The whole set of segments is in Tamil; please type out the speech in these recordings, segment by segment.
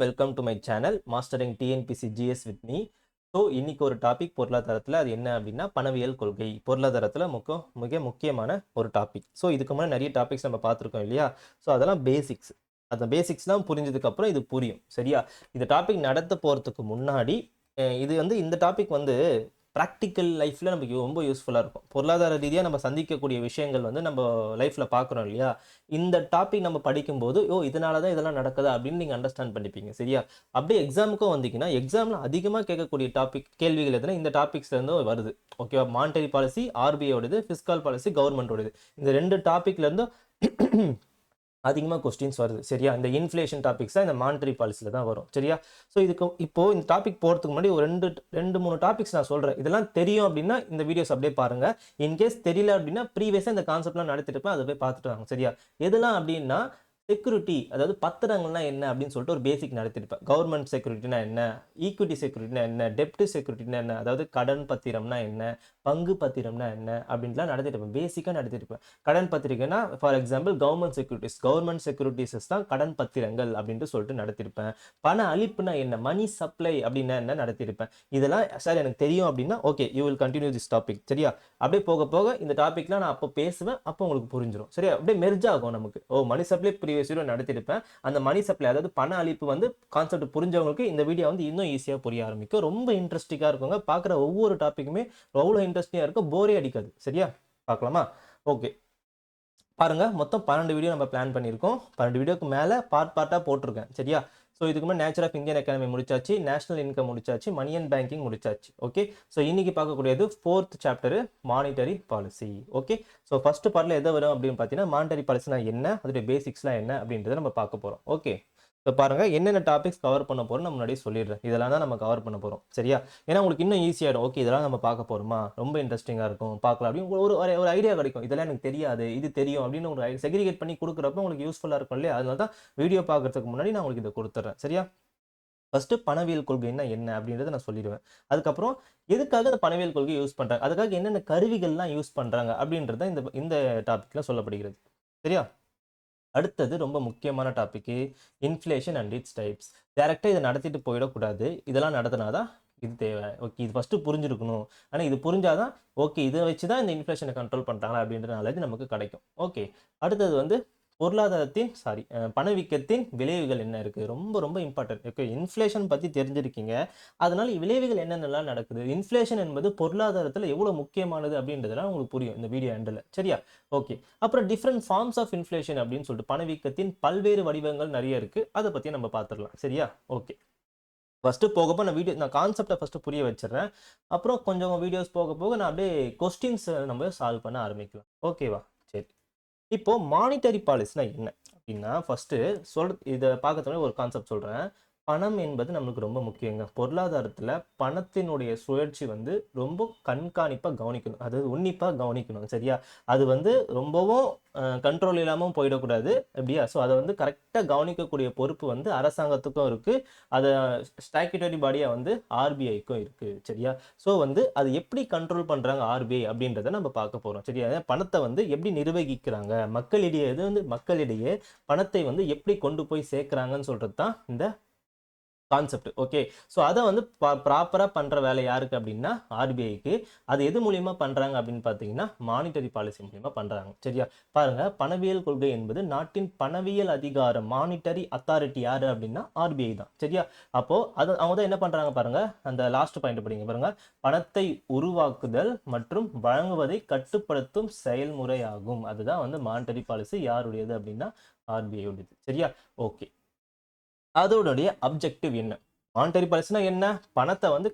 Welcome to my channel mastering TNPSC GS with me. So இன்னைக்கு ஒரு டாபிக் பொருளாதாரத்தில், அது என்ன அப்படின்னா பணவியல் கொள்கை. பொருளாதாரத்தில் மிக முக்கியமான ஒரு டாபிக். ஸோ இதுக்கு முன்னாடி நிறைய டாபிக்ஸ் நம்ம பார்த்துருக்கோம் இல்லையா? ஸோ அதெல்லாம் பேசிக்ஸ். அந்த பேசிக்ஸ்லாம் புரிஞ்சதுக்கப்புறம் இது புரியும், சரியா? இந்த டாபிக் நடத்த போகிறதுக்கு முன்னாடி இது இந்த டாபிக் ப்ராக்டிக்கல் லைஃப்பில் நமக்கு ரொம்ப யூஸ்ஃபுல்லாக இருக்கும். பொருளாதார ரீதியாக நம்ம சந்திக்கக்கூடிய விஷயங்கள் நம்ம லைஃப்பில் பார்க்குறோம் இல்லையா? இந்த டாபிக் நம்ம படிக்கும்போது இதனால தான் இதெல்லாம் நடக்குதா அப்படின்னு நீங்கள் அண்டர்ஸ்டாண்ட் பண்ணிப்பீங்க, சரியா? அப்படியே எக்ஸாமுக்கும் வந்தீங்கன்னா எக்ஸாமில் அதிகமாக கேட்கக்கூடிய கேள்விகள் எதுனா இந்த டாபிக்ஸ்லேருந்து வருது, ஓகேவா? மானிட்டரி பாலிசி ஆர்பிஐயோடது, ஃபிஸ்கல் பாலிசி கவர்மெண்ட்டோடது. இந்த ரெண்டு டாப்பிக்லேருந்து அதிகமாக கொஸ்டின்ஸ் வருது, சரியா? இந்த இன்ஃப்ளேஷன் டாபிக்ஸ் தான் இந்த மானிட்டரி பாலிசியில் தான் வரும், சரியா? ஸோ இப்போது இந்த டாபிக் போகிறதுக்கு முன்னாடி ஒரு ரெண்டு மூணு டாபிக்ஸ் நான் சொல்கிறேன். இதெல்லாம் தெரியும் அப்படின்னா இந்த வீடியோஸ் அப்படியே பாருங்கள். இன்கேஸ் தெரியல அப்படின்னா ப்ரீவியஸாக இந்த கான்செப்ட்லாம் நடத்திட்டு இருப்பேன், அதை போய் பார்த்துட்டு வாங்க, சரியா? எதெல்லாம் அப்படின்னா செக்யூரிட்டி, அதாவது பத்திரங்கள்னா என்ன அப்படின்னு சொல்லிட்டு ஒரு பேசிக் நடத்திருப்பேன். கவர்மெண்ட் செக்யூரிட்டினா என்ன, ஈக்விட்டி செக்யூரிட்டினா என்ன, டெப்ட் செக்யூரிட்டினா என்ன, அதாவது கடன் பத்திரம்னா என்ன, பங்கு பத்திரம்னா என்ன அப்படின்லாம் நடத்திருப்பேன். பேசிக்காக நடத்திருப்பேன். கடன் பத்திரிகைனா ஃபார் எக்ஸாம்பிள் கவர்மெண்ட் செக்யூரிட்டிஸ் தான் கடன் பத்திரங்கள் அப்படின்ட்டு சொல்லிட்டு நடத்திருப்பேன். பண அளிப்புனா என்ன, மணி சப்ளை அப்படின்னா என்ன நடத்திருப்பேன். இதெல்லாம் சார் எனக்கு தெரியும் அப்படின்னா okay, you will continue this topic, சரியா? அப்படியே போக போக இந்த டாபிக்லாம் நான் அப்போ பேசுவேன், அப்போ உங்களுக்கு புரிஞ்சிடும், சரியா? அப்படியே மெர்ஜ் ஆகும் நமக்கு. மணி சப்ளை நடத்திருப்பேன். அந்த மணி சப்ளை, அதாவது பண அளிப்பு கான்செப்ட் புரிஞ்சவங்களுக்கு இந்த வீடியோ இன்னும் ஈஸியாக புரிய ஆரம்பிக்கும். ரொம்ப இன்ட்ரெஸ்டிங்காக இருக்குங்க. பார்க்குற ஒவ்வொரு டாப்பிக்குமே அவ்வளோ இன்ட்ரெஸ்டிங்காக இருக்கும், போரே அடிக்காது, சரியா? பார்க்கலாமா? ஓகே, பாருங்க. மொத்தம் 12 வீடியோ நம்ம பிளான் பண்ணியிருக்கோம். 12 வீடியோக்கு மேலே பார்ட்டாக போட்டிருக்கேன், சரியா? ஸோ இதுக்கு முன்னாடி நேச்சர் ஆஃப் இந்தியன் எக்கானமி முடிச்சாச்சு, நேஷனல் இன்கம் முடிச்சாச்சு, மணி அண்ட் பேங்கிங் முடிச்சாச்சு, ஓகே? ஸோ இன்னைக்கு பார்க்கக்கூடியது 4th chapter monetary policy, okay? So first பார்ட்டில் எதை வரும் அப்படின்னு பார்த்தீங்கன்னா மானிட்டரி பாலிசினா என்ன, அதோடைய பேசிக்ஸ்லாம் என்ன அப்படின்றத நம்ம பார்க்க போகிறோம், ஓகே? இப்போ பாருங்க, என்னென்ன டாபிக்ஸ் கவர் பண்ண போகிறோம் நம்ம முன்னாடியே சொல்லிடுறேன். இதெல்லாம் தான் நம்ம கவர் பண்ண போகிறோம், சரியா? ஏன்னா உங்களுக்கு இன்னும் ஈஸியாகிடும். ஓகே, இதெல்லாம் நம்ம பார்க்க போகிறோமா, ரொம்ப இன்ட்ரெஸ்டிங்காக இருக்கும், பார்க்கலாம் அப்படின்னு ஒரு ஐடியா கிடைக்கும். இதெல்லாம் எனக்கு தெரியாது, இது தெரியும் அப்படின்னு ஒரு செக்ரிகேட் பண்ணி கொடுக்குறப்ப உங்களுக்கு யூஸ்ஃபுல்லாக இருக்கும் இல்லையா? அதனால தான் வீடியோ பார்க்குறதுக்கு முன்னாடி நான் உங்களுக்கு இதை கொடுத்துட்றேன், சரியா? ஃபர்ஸ்ட் பணவியல் கொள்கைன்னா என்ன அப்படின்றத நான் சொல்லிடுவேன். அதுக்கப்புறம் எதுக்காக இந்த பணவியல் கொள்கை யூஸ் பண்ணுறாங்க, அதுக்காக என்னென்ன கருவிகள்லாம் யூஸ் பண்ணுறாங்க அப்படின்றத இந்த டாபிக்ல சொல்லப்படுகிறது, சரியா? அடுத்தது ரொம்ப முக்கியமான topic, inflation and it's types. டைரக்டாக இதை நடத்திட்டு போயிடக்கூடாது. இதெல்லாம் நடத்தினாதான் இது தேவை, ஓகே? இது ஃபஸ்ட்டு புரிஞ்சிருக்கணும். ஆனால் இது புரிஞ்சாதான் ஓகே, இதை வச்சு தான் இந்த இன்ஃப்ளேஷனை கண்ட்ரோல் பண்ணுறாங்களா அப்படின்ற நாலேஜ் நமக்கு கிடைக்கும், ஓகே? அடுத்தது பொருளாதாரத்தின் பணவீக்கத்தின் விளைவுகள் என்ன இருக்குது, ரொம்ப ரொம்ப இம்பார்ட்டன்ட், ஓகே? இன்ஃப்ளேஷன் பற்றி தெரிஞ்சிருக்கீங்க, அதனால விளைவுகள் என்னென்னலாம் நடக்குது, இன்ஃப்ளேஷன் என்பது பொருளாதாரத்தில் எவ்வளோ முக்கியமானது அப்படின்றதெல்லாம் உங்களுக்கு புரியும் இந்த வீடியோ எண்டில், சரியா? ஓகே. அப்புறம் டிஃப்ரெண்ட் ஃபார்ம்ஸ் ஆஃப் இன்ஃப்ளேஷன் அப்படின்னு சொல்லிட்டு பணவீக்கத்தின் பல்வேறு வடிவங்கள் நிறைய இருக்குது, அதை பற்றி நம்ம பார்த்துடலாம், சரியா? ஓகே. ஃபஸ்ட்டு போகப்போ நான் கான்செப்டை ஃபஸ்ட்டு புரிய வச்சிடுறேன். அப்புறம் கொஞ்சம் வீடியோஸ் போக போக நான் அப்படியே கொஸ்டின்ஸ் நம்ம சால்வ் பண்ண ஆரம்பிக்கலாம், ஓகேவா? சரி. இப்போ மானிட்டரி பாலிசினா என்ன அப்படின்னா, ஃபர்ஸ்ட் இதை பார்க்கறதுக்கு ஒரு கான்செப்ட் சொல்றேன். பணம் என்பது நம்மளுக்கு ரொம்ப முக்கியங்க. பொருளாதாரத்துல பணத்தினுடைய சுழற்சி ரொம்ப கண்காணிப்பா கவனிக்கணும், அதாவது உன்னிப்பா கவனிக்கணும், சரியா? அது ரொம்பவும் கண்ட்ரோல் இல்லாமல் போயிடக்கூடாது, அப்படியா? ஸோ அதை கரெக்டாக கவனிக்கக்கூடிய பொறுப்பு அரசாங்கத்துக்கும் இருக்கு, அதை ஸ்டாட்யூட்டரி பாடியா ஆர்பிஐக்கும் இருக்கு, சரியா? ஸோ அது எப்படி கண்ட்ரோல் பண்றாங்க ஆர்பிஐ அப்படின்றத நம்ம பார்க்க போறோம், சரியா? பணத்தை எப்படி நிர்வகிக்கிறாங்க, மக்களிடையே பணத்தை எப்படி கொண்டு போய் சேர்க்கிறாங்கன்னு சொல்றது தான் இந்த கான்செப்ட், ஓகே? ஸோ அதை ப்ராப்பராக பண்ணுற வேலை யாருக்கு அப்படின்னா ஆர்பிஐக்கு. அது எது மூலியமா பண்ணுறாங்க அப்படின்னு பார்த்தீங்கன்னா மானிட்டரி பாலிசி மூலியமா பண்ணுறாங்க, சரியா? பாருங்க, பணவியல் கொள்கை என்பது நாட்டின் பணவியல் அதிகாரம், மானிட்டரி அத்தாரிட்டி யாரு அப்படின்னா ஆர்பிஐ தான், சரியா? அப்போ அவங்க தான் என்ன பண்ணுறாங்க பாருங்க, அந்த லாஸ்ட் பாயிண்ட் படிங்க பாருங்க. பணத்தை உருவாக்குதல் மற்றும் வழங்குவதை கட்டுப்படுத்தும் செயல்முறையாகும். அதுதான் மானிட்டரி பாலிசி யாருடையது அப்படின்னா ஆர்பிஐ உடையது, சரியா? ஓகே. அதோடைய அப்ஜெக்டிவ் என்ன, மானிட்டரி பாலிசினா என்ன, பணத்தை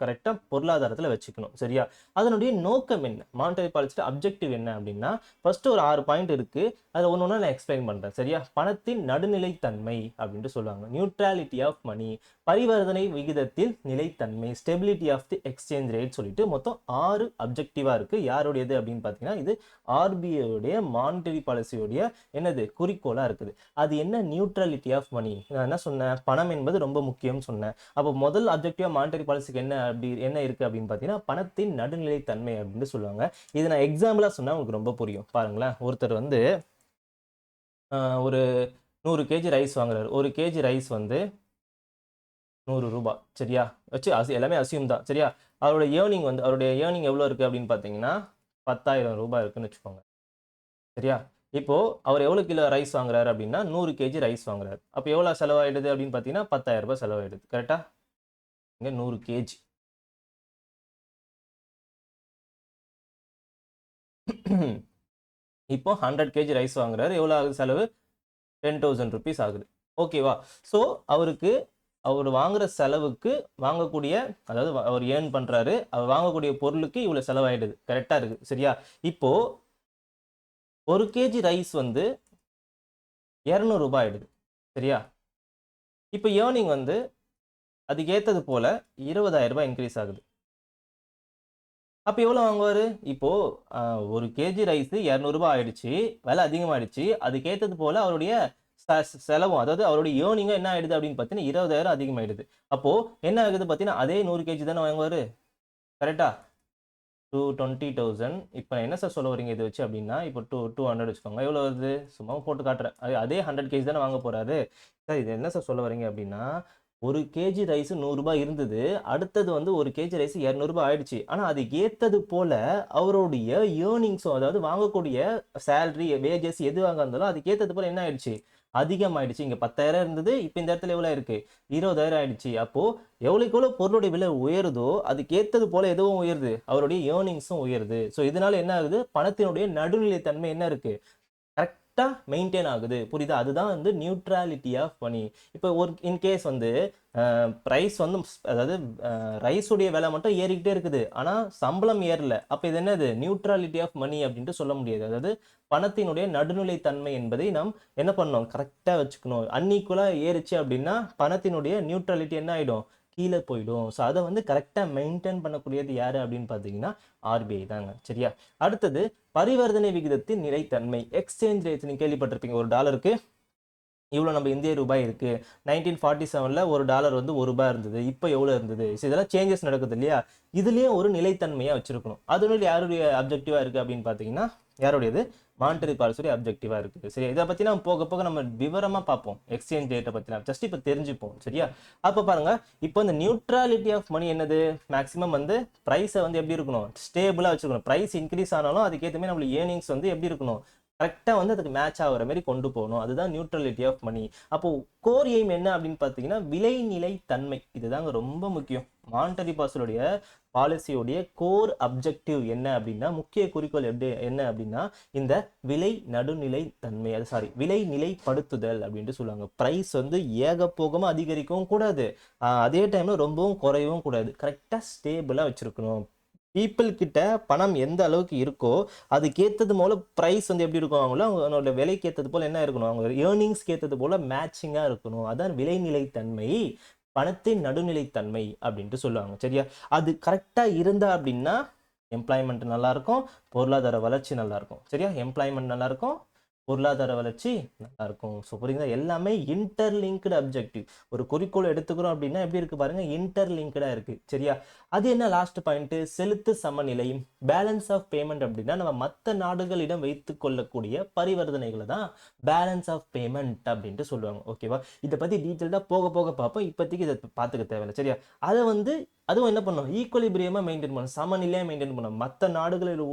கரெக்டா பொருளாதாரத்தில் வச்சுக்கணும், சரியா? அதனுடைய நோக்கம் என்ன, மானிட்டரி பாலிசியோட அப்ஜெக்டிவ் என்ன அப்படின்னா ஃபர்ஸ்ட் ஒரு 6 பாயிண்ட் இருக்கு, அதை ஒன்று நான் எக்ஸ்பிளைன் பண்றேன், சரியா? பணத்தின் நடுநிலைத்தன்மை அப்படின்ட்டு சொல்லுவாங்க, நியூட்ரலிட்டி ஆஃப் மணி, பரிவர்த்தனை விகிதத்தில் நிலைத்தன்மை, stability of the exchange rate சொல்லிட்டு மொத்தம் 6 அப்ஜெக்டிவா இருக்கு. யாருடையது அப்படின்னு பார்த்தீங்கன்னா இது ஆர்பிஐ மானிட்டரி பாலிசியோடைய என்னது குறிக்கோளா இருக்குது. அது என்ன, நியூட்ரலிட்டி ஆஃப் மணி. நான் என்ன சொன்னேன், பணம் என்பது ரொம்ப முக்கியம்னு சொன்னேன். அப்போ முதல் அப்ஜெக்டிவா மானிட்டரி பாலிசிக்கு என்ன இருக்கு அப்படின்னு பார்த்தீங்கன்னா பணத்தின் நடுநிலைத்தன்மை அப்படின்னு சொல்லுவாங்க. இது நான் எக்ஸாம்பிளா சொன்னா உங்களுக்கு ரொம்ப புரியும். பாருங்களேன், ஒருத்தர் ஒரு 100 கேஜி ரைஸ் வாங்குறாரு. 1 கேஜி ரைஸ் வந்து ரூ. 100 சரியா? வச்சு எல்லாமே அஸ்யூம் தான் சரியா? அவருடைய ஏர்னிங் எவ்வளோ இருக்கு அப்படின்னு பார்த்தீங்கன்னா, ரூ. 10,000 இருக்குன்னு வச்சுக்கோங்க. சரியா? இப்போ அவர் எவ்வளோ கிலோ ரைஸ் வாங்குறாரு அப்படின்னா, 100 கேஜி ரைஸ் வாங்குறாரு. அப்போ எவ்வளோ செலவாயிடுது அப்படின்னு பார்த்தீங்கன்னா, ரூ. 10,000 செலவாயிடுது. கரெக்ட்டா? இங்க 100 கேஜி. இப்போ 100 கேஜி ரைஸ் வாங்குறாரு. எவ்வளோ ஆகுது செலவு? ₹10,000 ஆகுது. ஓகேவா? ஸோ அவர் வாங்குற செலவுக்கு வாங்கக்கூடிய அதாவது அவர் ஏர்ன் பண்றாரு. அவர் வாங்கக்கூடிய பொருளுக்கு இவ்வளோ செலவாயிடுது. கரெக்ட்டா இருக்கு. சரியா? இப்போ 1 கேஜி ரைஸ் வந்து ₹200 ஆயிடுது. சரியா? இப்போ ஏர்னிங் வந்து அதுக்கு ஏத்தது போல ₹20,000 இன்கிரீஸ் ஆகுது. அப்ப எவ்வளோ வாங்குவாரு? இப்போ 1 கேஜி ரைஸ் ₹200 ஆயிடுச்சு. விலை அதிகமாயிடுச்சு. அதுக்கு ஏத்தது போல அவருடைய செலவும் அதாவது அவருடைய ஏர்னிங்கும் என்ன ஆயிடுது அப்படின்னு பார்த்தீங்கன்னா, 20,000 அதிகமாயிடுது. அப்போ என்ன ஆகுது பார்த்தீங்கன்னா, அதே 100 கேஜி தானே வாங்குவாரு. கரெக்ட்டா? 220,000 இப்ப என்ன சார் சொல்ல வரீங்க இத வச்சு அப்படின்னா, இப்போ 200 வச்சுக்கோங்க. எவ்வளோ வருது? சும்மா போட்டு காட்டுறேன். அதே 100 கேஜி தானே வாங்க போறாரு. சார் இது என்ன சார் சொல்ல வரீங்க அப்படின்னா, 1 கேஜி ரைஸ் ₹100 இருந்தது. அடுத்தது வந்து 1 கேஜி ரைஸ் ₹200 ஆயிடுச்சு. ஆனா அதுக்கு ஏத்தது போல அவருடைய ஏர்னிங்ஸும் அதாவது வாங்கக்கூடிய சேலரி, வேஜஸ் எதுவாக இருந்தாலும் அதுக்கு ஏத்தது போல என்ன ஆயிடுச்சு? அதிகமாயிடுச்சு. இங்க 10,000 இருந்தது. இப்ப இந்த இடத்துல எவ்வளோ இருக்கு? 20,000 ஆயிடுச்சு. அப்போ எவ்வளவுக்கு எவ்வளோ பொருளுடைய விலை உயருதோ, அதுக்கு ஏத்தது போல எதுவும் உயருது? அவருடைய ஏர்னிங்ஸும் உயருது. ஸோ இதனால என்ன ஆகுது? பணத்தினுடைய நடுநிலைத்தன்மை என்ன இருக்கு? கரெக்ட்டா மெயின்டெயின் ஆகுது. புரியுதா? அதுதான் வந்து நியூட்ராலிட்டி ஆஃப் மனி. இப்போ இன்கேஸ் வந்து பிரைஸ் வந்து அதாவது ரைஸ் உடைய விலை மட்டும் ஏறிக்கிட்டே இருக்குது. ஆனா சம்பளம் ஏறல. அப்ப இது என்னது? நியூட்ராலிட்டி ஆஃப் மனி அப்படின்ட்டு சொல்ல முடியாது. அதாவது பணத்தினுடைய நடுநிலை தன்மை என்பதை நாம் என்ன பண்ணணும்? கரெக்ட்டா வச்சுக்கணும். அன்ஈக்குவலா ஏறுச்சு அப்படின்னா, பணத்தினுடைய நியூட்ராலிட்டி என்ன ஆயிடும்? கீழ போயிடும். ஸோ அத வந்து கரெக்ட்டா மெயின்டெயின் பண்ணக்கூடியது யாரு அப்படின்னு பார்த்தீங்கன்னா, ஆர்பிஐ தாங்க. சரியா? அடுத்தது பரிவர்த்தனை விகிதத்தின் நிலைத்தன்மை. எக்ஸ்சேஞ்ச் ரேட்ஸ் நீங்க கேள்விப்பட்டிருப்பீங்க. ஒரு டாலருக்கு இவ்வளோ நம்ம இந்திய ரூபாய் இருக்கு. 1947ல ஒரு டாலர் வந்து ரூ. 1 இருந்தது. இப்ப எவ்வளோ இருந்தது? ஸோ இதெல்லாம் சேஞ்சஸ் நடக்குது இல்லையா? இதுலயும் ஒரு நிலைத்தன்மையா வச்சிருக்கணும். அதனுடைய யாருடைய அப்ஜெக்டிவா இருக்கு அப்படின்னு பார்த்தீங்கன்னா, யாருடையது? மானிட்டரி பாலிசியுடைய அப்ஜெக்டிவா இருக்கு. சரியா? இத பத்தி நம்ம போக போக நம்ம விவரமா பார்ப்போம். எக்ஸ்சேஞ்ச் ரேட்ட பத்தி ஜஸ்ட் இப்ப தெரிஞ்சுப்போம். சரியா? அப்ப பாருங்க, இப்போ இந்த நியூட்ராலிட்டி ஆஃப் மனி என்னது? மேக்ஸிமம் வந்து பிரைஸ வந்து எப்படி இருக்கணும்? ஸ்டேபிளா வச்சுக்கணும். பிரைஸ் இன்கிரீஸ் ஆனாலும் அதுக்கேத்த மாரி நம்மளுக்கு ஏர்னிங்ஸ் வந்து எப்படி இருக்கணும்? கரெக்ட்டா வந்து அதுக்கு மேட்ச் ஆகுற மாரி கொண்டு போகணும். அதுதான் நியூட்ரலிட்டி ஆஃப் மனி. அப்போ கோர் எய்ம் என்ன அப்படின்னு பார்த்தீங்கன்னா, விலைநிலை தன்மை. இதுதாங்க ரொம்ப முக்கியம். மானிட்டரி பாலிசியோடைய கோர் அப்ஜெக்டிவ் என்ன அப்படின்னா, முக்கிய குறிக்கோள் என்ன அப்படின்னா, இந்த விலை நிலைப்படுத்துதல் அப்படின்ட்டு சொல்லுவாங்க. பிரைஸ் வந்து ஏகபோகமா அதிகரிக்கவும் கூடாது. அதே டைம்ல ரொம்பவும் குறையவும் கூடாது. கரெக்ட்டா ஸ்டேபிளா வச்சிருக்கணும். பீப்பிள் கிட்ட பணம் எந்த அளவுக்கு இருக்கோ, அதுக்கேத்தது போல பிரைஸ் வந்து எப்படி இருக்கும்? அவங்களோட விலைக்கு ஏத்தது போல என்ன இருக்கணும்? அவங்க ஏர்னிங்ஸ்க்கு ஏத்தது போல மேட்சிங்கா இருக்கணும். அதான் விலைநிலைத்தன்மை, பணத்தின் நடுநிலைத்தன்மை அப்படின்ட்டு சொல்லுவாங்க. சரியா? அது கரெக்ட்டா இருந்தா அப்படின்னா, எம்ப்ளாய்மென்ட் நல்லா இருக்கும், பொருளாதார வளர்ச்சி நல்லா இருக்கும். சரியா? எம்ப்ளாய்மென்ட் நல்லா இருக்கும், பொருளாதார வளர்ச்சி நல்லா இருக்கும். ஸோ புரியுதா? எல்லாமே இன்டர்லிங்க்டு அப்ஜெக்டிவ். ஒரு குறிக்கோள் எடுத்துக்கிறோம் அப்படின்னா எப்படி இருக்கு பாருங்க, இன்டர்லிங்க்டா இருக்கு. சரியா? அது என்ன லாஸ்ட் பாயிண்ட்? செலுத்து சமநிலை, பேலன்ஸ் ஆஃப் பேமெண்ட் அப்படின்னா நம்ம மற்ற நாடுகளிடம் வைத்துக் கொள்ளக்கூடிய பரிவர்த்தனைகளை தான் பேலன்ஸ் ஆஃப் பேமெண்ட் அப்படின்ட்டு சொல்லுவாங்க. ஓகேவா? இதை பத்தி டீட்டெயில்டா போக போக பார்ப்போம். இப்போதைக்கு இதை பார்த்துக்க தேவையில்லை. சரியா? அதை வந்து அதுவும் என்ன பண்ணும்? ஈக்குவலிபிரியமா மெயின்டைன் பண்ணணும். சமநிலையா மெயின்டைன் பண்ணணும். மற்ற நாடுகளில்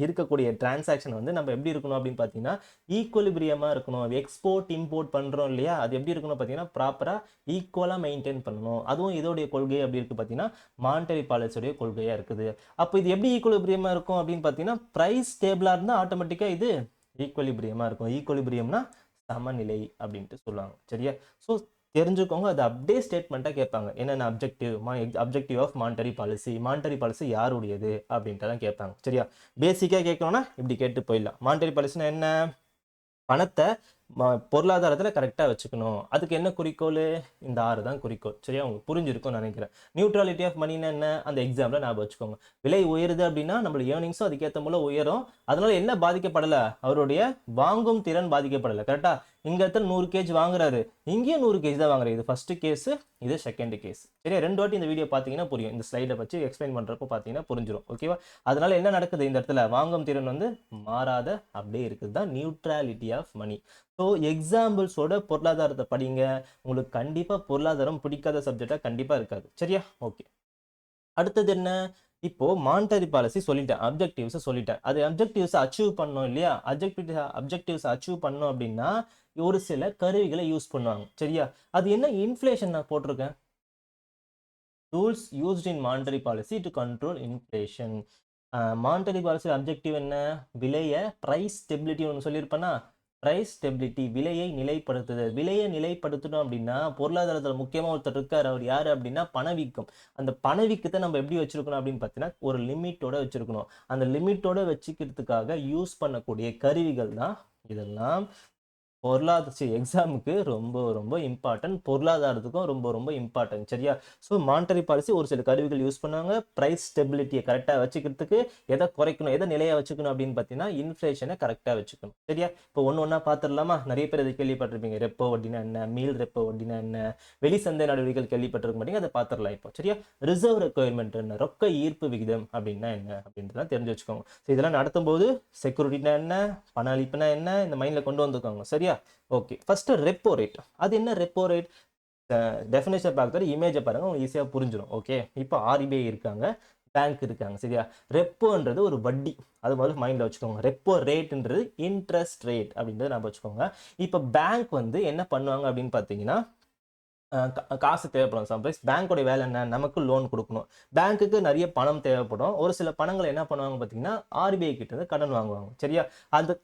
இருக்கக்கூடிய டிரான்சாக்ஷன் வந்து நம்ம எப்படி இருக்கணும் அப்படின்னு பார்த்தீங்கன்னா, ஈக்குவலிபிரியமா இருக்கணும். எக்ஸ்போர்ட் இம்போர்ட் பண்றோம் இல்லையா? அது எப்படி இருக்கணும் பார்த்தீங்கன்னா, ப்ராப்பரா ஈக்குவலா மெயின்டைன் பண்ணணும். அதுவும் இதோடைய கொள்கை எப்படி இருக்கு பார்த்தீங்கன்னா, மானிட்டரி பாலிசியுடைய கொள்கையா இருக்குது. அப்போ இது எப்படி ஈக்குவலிபிரியமா இருக்கும் அப்படின்னு பார்த்தீங்கன்னா, பிரைஸ் ஸ்டேபிளா இருந்தா ஆட்டோமேட்டிக்கா இது ஈக்குவலிபிரியமா இருக்கும். ஈக்குவலிபிரியம்னா சமநிலை அப்படின்ட்டு சொல்லுவாங்க. சரியா? ஸோ தெரிஞ்சுக்கோங்க. அது அப்படியே ஸ்டேட்மெண்ட்டா கேட்பாங்க. என்னென்ன அப்ஜெக்டிவ் ஆஃப் மானிட்டரி பாலிசி யாருடையது அப்படின்ட்டு தான் கேட்பாங்க. சரியா? பேசிக்கா கேட்கணும்னா இப்படி கேட்டு போயிடலாம். மானிட்டரி பாலிசினா என்ன? பணத்தை பொருளாதாரத்துல கரெக்டா வச்சுக்கணும். அதுக்கு என்ன குறிக்கோள்? இந்த 6 தான் குறிக்கோள். சரியா? உங்களுக்கு புரிஞ்சிருக்கும்னு நினைக்கிறேன். நியூட்ராலிட்டி ஆஃப் மணின்னா என்ன? அந்த எக்ஸாம்ல ஞாபகம் வச்சுக்கோங்க. விலை உயருது அப்படின்னா நம்மளோட ஏர்னிங்ஸும் அதுக்கேற்ற போல உயரும். அதனால என்ன பாதிக்கப்படல? அவருடைய வாங்கும் திறன் பாதிக்கப்படல. கரெக்டா? இங்க இடத்துல 100 கேஜ் வாங்குறாரு, இங்கேயும் 100 கேஜ் தான் வாங்குறாரு. இது ஃபர்ஸ்ட் கேஸ், இது செகண்ட் கேஸ். சரியா? 2 வாட்டி இந்த வீடியோ பார்த்தீங்கன்னா புரியும். இந்த ஸ்லைடை வச்சு எக்ஸ்பிளைன் பண்றப்போ பார்த்தீங்கன்னா புரிஞ்சிடும். ஓகேவா? அதனால என்ன நடக்குது இந்த இடத்துல? வாங்கும் திறன் வந்து மாறாத அப்படியே இருக்குது தான் neutrality of money. So so எக்ஸாம்பிள்ஸோட பொருளாதாரத்தை படிங்க. உங்களுக்கு கண்டிப்பா பொருளாதாரம் பிடிக்காத சப்ஜெக்டா கண்டிப்பா இருக்காது. சரியா? ஓகே. அடுத்தது என்ன? இப்போ மானிட்டரி பாலிசி சொல்லிட்டேன். அப்ஜெக்டிவ்ஸ சொல்லிட்டேன். அது அப்ஜெக்டிவ்ஸ அச்சீவ் பண்ணணும் இல்லையா? அப்ஜெக்டிவ்ஸ அச்சீவ் பண்ணணும் அப்படின்னா, ஒரு சில கருவிகள யூஸ் பண்ணுவாங்க. சரியா? அது என்ன இன்ஃப்ளேஷன் நான் போட்டிருக்கேன். Tools used in monetary policy to control inflation. Monetary policy objective என்ன? விலைய பிரைஸ் ஸ்டெபிலிட்டி ஒண்ணு சொல்லியிருப்பேனா? பிரைஸ் ஸ்டெபிலிட்டி விலையை நிலைப்படுத்துதல். விலையை நிலைப்படுத்தணும் அப்படின்னா, பொருளாதாரத்துல முக்கியமா ஒருத்தர் இருக்காரு. அவர் யாரு அப்படின்னா பணவீக்கம். அந்த பணவீக்கத்த நம்ம எப்படி வச்சிருக்கணும் அப்படின்னு பார்த்தீங்கன்னா, ஒரு லிமிட்டோட வச்சிருக்கணும். அந்த லிமிட்டோட வச்சுக்கிறதுக்காக யூஸ் பண்ணக்கூடிய கருவிகள் தான் இதெல்லாம். எக்ஸாமுக்கு ரொம்ப ரொம்ப இம்பார்ட்டன்ட். பொருளாதாரத்துக்கும் ரொம்ப ரொம்ப இம்பார்ட்டன்ட். சரியா? ஸோ மானிட்டரி பாலிசி ஒரு சில கருவிகள் யூஸ் பண்ணுவாங்க. பிரைஸ் ஸ்டெபிலிட்டிய கரெக்ட்டா வச்சுக்கிறதுக்கு எத குறைக்கணும், எத நிலையா வச்சுக்கணும் அப்படின்னு பார்த்தீங்கன்னா, இன்ஃப்ளேஷன கரெக்ட்டா வச்சுக்கணும். சரியா? இப்போ ஒண்ணா பார்த்துடலாமா? நிறைய பேர் இத கேள்விப்பட்டிருப்பீங்க. ரெப்போ வட்டினா என்ன? மீள் ரெப்போ வட்டினா என்ன? வெளிசந்தை நடவடிக்கைகள் கேள்விப்பட்டிருக்க மாட்டீங்க. அத பார்த்துடலாம் இப்போ. சரியா? ரிசர்வ் ரெக்வயர்மென்ட் என்ன? ரொக்க ஈர்ப்பு விகிதம் அப்படின்னா என்ன? அப்படின்றதெல்லாம் தெரிஞ்சு வச்சுக்கோங்க. ஸோ இதெல்லாம் நடத்தும்போது செக்யூரிட்டினா என்ன? பண அளிப்புனா என்ன? இந்த மைண்ட்ல கொண்டு வந்துக்கோங்க. சரியா? ஓகே. First repo rate. அது என்ன ரெப்போ ரேட்? டெஃபினிஷன் பார்க்கறது இமேஜ பாருங்க. உங்களுக்கு ஈஸியா புரிஞ்சிடும். ஓகே. இப்போ ஆர்பிஐ இருக்காங்க. பேங்க் இருக்காங்க. சரியா? ரெப்போன்றது ஒரு வட்டி. அது முதல்ல மைண்ட்ல வச்சுக்கோங்க. ரெப்போ ரேட்ன்றது இன்ட்ரெஸ்ட் ரேட் அப்படின்றத ஞாபகம் வச்சுக்கோங்க. இப்போ பேங்க் வந்து என்ன பண்ணுவாங்க அப்படின்னு பார்த்தீங்கன்னா, காசு தேவைப்படும். சம்டைம்ஸ் பேங்கோட வேலை என்ன? நமக்கு லோன் குடுக்கணும். பேங்க்குக்கு நெறைய பணம் தேவைப்படும். ஒரு சில பணங்கள என்ன பண்ணுவாங்க பார்த்தீங்கன்னா, ஆர்பிஐ கிட்ட இருந்து கடன் வாங்குவாங்க. சரியா?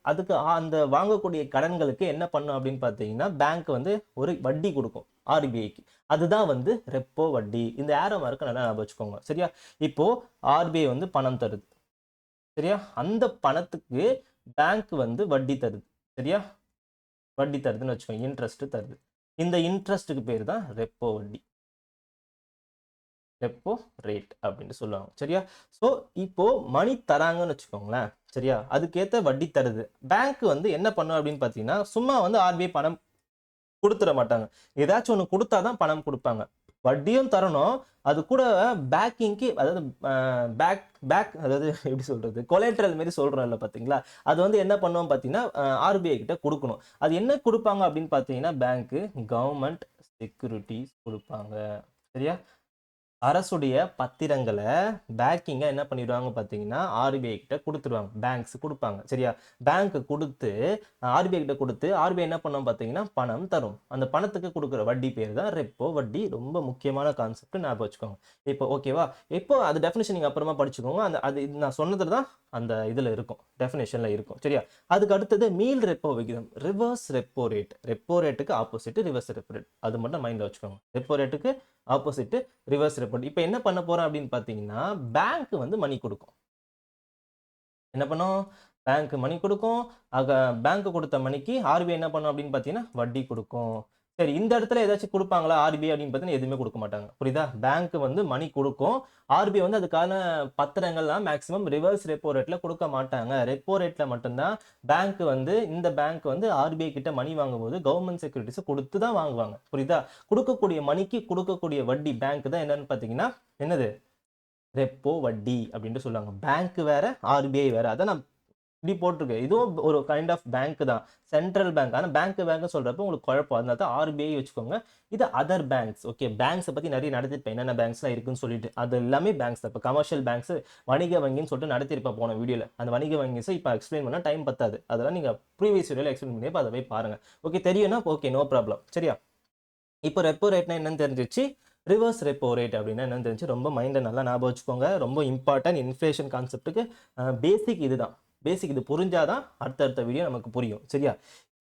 அதுக்கு அந்த வாங்கக்கூடிய கடன்களுக்கு என்ன பண்ணும் அப்படின்னு பார்த்தீங்கன்னா, பேங்க் வந்து ஒரு வட்டி குடுக்கும் ஆர்பிஐக்கு. அதுதான் வந்து ரெப்போ வட்டி. இந்த ஏரோ மார்க்க நல்லா ஞாபகம் வச்சுக்கோங்க. சரியா? இப்போ ஆர்பிஐ வந்து பணம் தருது. சரியா? அந்த பணத்துக்கு பேங்க் வந்து வட்டி தருது. சரியா? வட்டி தருதுன்னு வச்சுக்கோங்க. இன்ட்ரெஸ்ட் தருது. இந்த இன்ட்ரெஸ்ட்க்கு பேரு தான் ரெப்போ வட்டி. ரெப்போ ரேட் அப்படின்னு சொல்லுவாங்க. சரியா? ஸோ இப்போ மணி தராங்கன்னு வச்சுக்கோங்களேன். சரியா? அதுக்கேத்த வட்டி தருது. பேங்க் வந்து என்ன பண்ணும் அப்படின்னு பார்த்தீங்கன்னா, சும்மா வந்து ஆர்பிஐ பணம் குடுத்துற மாட்டாங்க. ஏதாச்சும் ஒண்ணு குடுத்தா தான் பணம் குடுப்பாங்க. வட்டியும் தரணும். அது கூட பேக்கிங்க்கு அதாவது அ பேக் பேக் அதாவது எப்படி சொல்றது? கொலேட்ரல் மாரி சொல்றோம்ல பார்த்தீங்களா? அது வந்து என்ன பண்ணுவோம் பார்த்தீங்கன்னா, ஆர்பிஐ கிட்ட குடுக்கணும். அது என்ன குடுப்பாங்க அப்படின்னு பார்த்தீங்கன்னா, பேங்க்கு கவர்ன்மென்ட் செக்யூரிட்டீஸ் குடுப்பாங்க. சரியா? அரசுடைய பத்திரங்கள பேக்கிங்கா என்ன பண்ணிடுவாங்க பார்த்தீங்கன்னா, ஆர்பிஐ கிட்ட குடுத்துருவாங்க. பேங்க்ஸ் குடுப்பாங்க. சரியா? பேங்க் குடுத்து ஆர்பிஐ கிட்ட குடுத்து, ஆர்பிஐ என்ன பண்ணும் பார்த்தீங்கன்னா, பணம் தரும். அந்த பணத்துக்கு குடுக்குற வட்டி பேரு தான் ரெப்போ வட்டி. ரொம்ப முக்கியமான கான்செப்ட் ஞாபகம் வச்சுக்கோங்க. இப்போ ஓகேவா? இப்போ அது டெஃபினிஷன் நீங்க அப்புறமா படிச்சுக்கோங்க. அது இது நான் சொன்னதுல தான் அந்த இதுல இருக்கும். டெஃபினிஷன்ல இருக்கும். சரியா? அதுக்கு அடுத்தது மீள் ரெப்போ விகிதம். Reverse repo rate. ரெப்போ ரேட்டுக்கு ஆப்போசிட் ரிவர்ஸ் ரெப்போ ரேட். அது மட்டும் மைண்ட்ல வச்சுக்கோங்க. ரெப்போ ரேட்டுக்கு ஆப்போசிட் ரிவர்ஸ் ரெப்போ. இப்ப என்ன பண்ண போறோம் அப்படின்னு பார்த்தீங்கன்னா, பேங்க் வந்து மணி குடுக்கும். என்ன பண்ணும்? பேங்க் மணி குடுக்கும். ஆக பேங்க் குடுத்த மணிக்கு ஆர்பிஐ என்ன பண்ணும் அப்படின்னு பார்த்தீங்கன்னா, வட்டி குடுக்கும். சரி இந்த இடத்துல ஏதாச்சும் குடுப்பாங்களா ஆர்பிஐ அப்படின்னு பார்த்தீங்கன்னா, எதுவுமே குடுக்க மாட்டாங்க. புரியுதா? பேங்க் வந்து மணி குடுக்கும். ஆர்பிஐ வந்து அதுக்கான பத்திரங்கள்லாம் மேக்ஸிமம் ரிவர்ஸ் ரெப்போ ரேட்ல குடுக்க மாட்டாங்க. ரெப்போ ரேட்ல மட்டும் தான் இந்த பேங்க் வந்து ஆர்பிஐ கிட்ட மணி வாங்கும்போது கவர்ன்மென்ட் செக்யூரிட்டீஸ குடுத்து தான் வாங்குவாங்க. புரியுதா? குடுக்கக்கூடிய மணிக்கு குடுக்கக்கூடிய வட்டி பேங்க் தான் என்னன்னு பார்த்தீங்கன்னா, என்னது? ரெப்போ வட்டி அப்படின்ட்டு சொல்லுவாங்க. பேங்க் வேற, ஆர்பிஐ வேற. அதான் நான் இப்படி போட்டிருக்கேன். இதுவும் ஒரு கைண்ட் ஆஃப் பேங்க் தான். Central bank. ஆனா பேங்க் சொல்றப்போ உங்களுக்கு குழப்பம். அதனால தான் ஆர்பிஐ வச்சுக்கோங்க. இது அதர் பேங்க்ஸ். ஓகே. பேங்க்ஸ பத்தி நெறைய நடத்திருப்பேன். என்னென்ன பேங்க்ஸ்லாம் இருக்குன்னு சொல்லிட்டு. அது எல்லாமே பேங்க்ஸ் தான். இப்ப கமர்ஷியல் பேங்க்ஸ், வணிக வங்கின்னு சொல்லிட்டு நடத்திருப்பேன் போன வீடியோல. அந்த வணிக வங்கிஸ இப்ப எக்ஸ்பிளைன் பண்ணா டைம் பத்தாது. அதெல்லாம் நீங்க ப்ரீவியஸ் வீடியோல எக்ஸ்பிளைன் பண்ணிருப்பேன். அத போய் பாருங்க. ஓகே தெரியும்னா ஓகே நோ ப்ராப்ளம். சரியா? இப்போ ரெப்போ ரேட்னா என்னன்னு தெரிஞ்சிருச்சு. ரிவர்ஸ் ரெப்போ ரேட் அப்படின்னா என்னன்னு தெரிஞ்சு ரொம்ப மைண்ட்ல நல்லா ஞாபகம் வச்சுக்கோங்க. ரொம்ப இம்பார்ட்டன்ட் இன்ஃப்ளேஷன் கான்செப்ட்டுக்கு பேசிக் இதுதான். பேசிக் இது புரிஞ்சாதான் அடுத்தடுத்த வீடியோ நமக்கு புரியும். சரியா?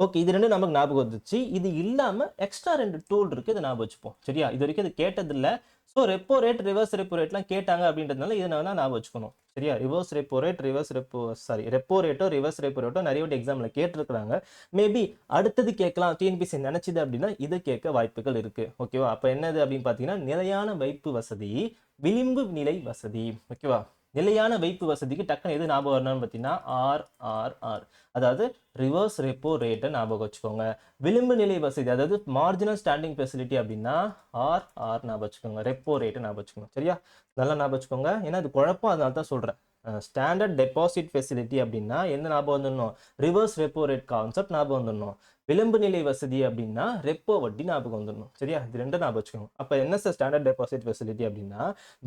ஓகே. இது 2 நமக்கு ஞாபகம் வந்துச்சு. இது இல்லாம எக்ஸ்ட்ரா 2 டூல் இருக்கு. இத ஞாபகம் வச்சுப்போம். சரியா? இதுவரைக்கும் இது கேட்டதில்ல. So repo rate, reverse repo ரேட்லாம் கேட்டாங்க அப்படின்றதுனால இத நான் ஞாபகம் வச்சுக்கணும். சரியா? ரிவர்ஸ் ரெப்போ ரேட், ரெப்போ ரேட்டோ, ரிவர்ஸ் ரெப்போ ரேட்டோ நெறைய வாட்டி எக்ஸாம்ல கேட்டிருக்காங்க. மேபி அடுத்தது கேட்கலாம். டிஎன்பிஎஸ்சி நினைச்சது அப்படின்னா, இது கேட்க வாய்ப்புகள் இருக்கு. ஓகேவா? அப்ப என்னது அப்படின்னு பார்த்தீங்கன்னா, நிலையான வைப்பு வசதி, விளிம்பு நிலை வசதி. ஓகேவா? நிலையான வைப்பு வசதிக்கு டக்குனு எது ஞாபகம் வரணும்னு பார்த்தீங்கன்னா, ஆர்ஆர்ஆர். அதாவது ரிவர்ஸ் ரெப்போ ரேட்ட ஞாபகம் வச்சுக்கோங்க. விளிம்பு நிலை வசதி அதாவது மார்ஜினல் ஸ்டாண்டிங் ஃபெசிலிட்டி அப்படின்னா, ஆர்ஆர் ஞாபகம் வச்சுக்கோங்க. ரெப்போ ரேட்ட ஞாபகம் வச்சுக்கோங்க. சரியா? நல்லா ஞாபகம் வச்சுக்கோங்க. ஏன்னா இது குழப்பம். அதனால தான் சொல்றேன். ஸ்டாண்டர்ட் டெபாசிட் ஃபெசிலிட்டி அப்படின்னா என்ன ஞாபகம் வந்துடணும்? ரிவர்ஸ் ரெப்போ ரேட் கான்செப்ட் ஞாபகம் வந்துடணும். விளிம்பு நிலை வசதி அப்படின்னா ரெப்போ வட்டி ஞாபகம் வந்துடணும். சரியா? இது ரெண்டும் ஞாபகம் வச்சுக்கோங்க. அப்போ என்ன சார் ஸ்டாண்டர்ட் டெபாசிட் ஃபெசிலிட்டி அப்படின்னா,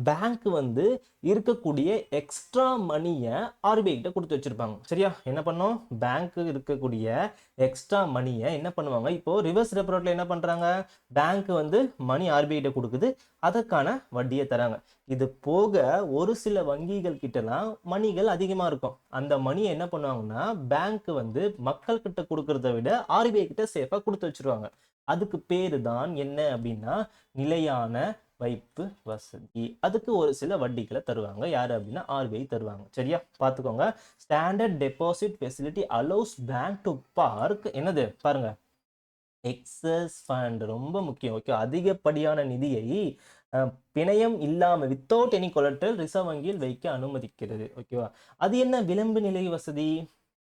பேங்க் வந்து இருக்கக்கூடிய எக்ஸ்ட்ரா மணியை ஆர்பிஐ கிட்ட கொடுத்து வச்சிருப்பாங்க. சரியா? என்ன பண்ணும்? பேங்க் இருக்கக்கூடிய எக்ஸ்ட்ரா மணியை என்ன பண்ணுவாங்க? இப்போ ரிவர்ஸ் ரெப்போ ரேட்ல என்ன பண்றாங்க? பேங்க் வந்து மணி ஆர்பிஐ கிட்ட கொடுக்குது, அதற்கான வட்டியை தராங்க. இது போக ஒரு சில வங்கிகள் கிட்டலாம் மணிகள் அதிகமா இருக்கும். அந்த மணியை என்ன பண்ணுவாங்கன்னா பேங்க் வந்து மக்கள் கிட்ட கொடுக்கறத விட ஆர்பிஐ கிட்ட சேஃபா கொடுத்து வச்சிருவாங்க. அதுக்கு பேரு தான் என்ன அப்படின்னா நிலையான வைப்பு வசதி. அதுக்கு ஒரு சில வட்டிகளை தருவாங்க. யாரு அப்படின்னா ஆர்பிஐ தருவாங்க. சரியா? பார்த்துக்கோங்க. Standard deposit facility allows bank to park என்னது பாருங்க, எக்ஸஸ் ஃபண்ட் ரொம்ப முக்கியம். ஓகே, அதிகப்படியான நிதியை பிணையம் இல்லாம வித்தவுட் எனி கொலட்ரல் ரிசர்வ் வங்கியில் வைக்க அனுமதிக்கிறது. ஓகேவா? அது என்ன விளிம்பு நிலை வசதி?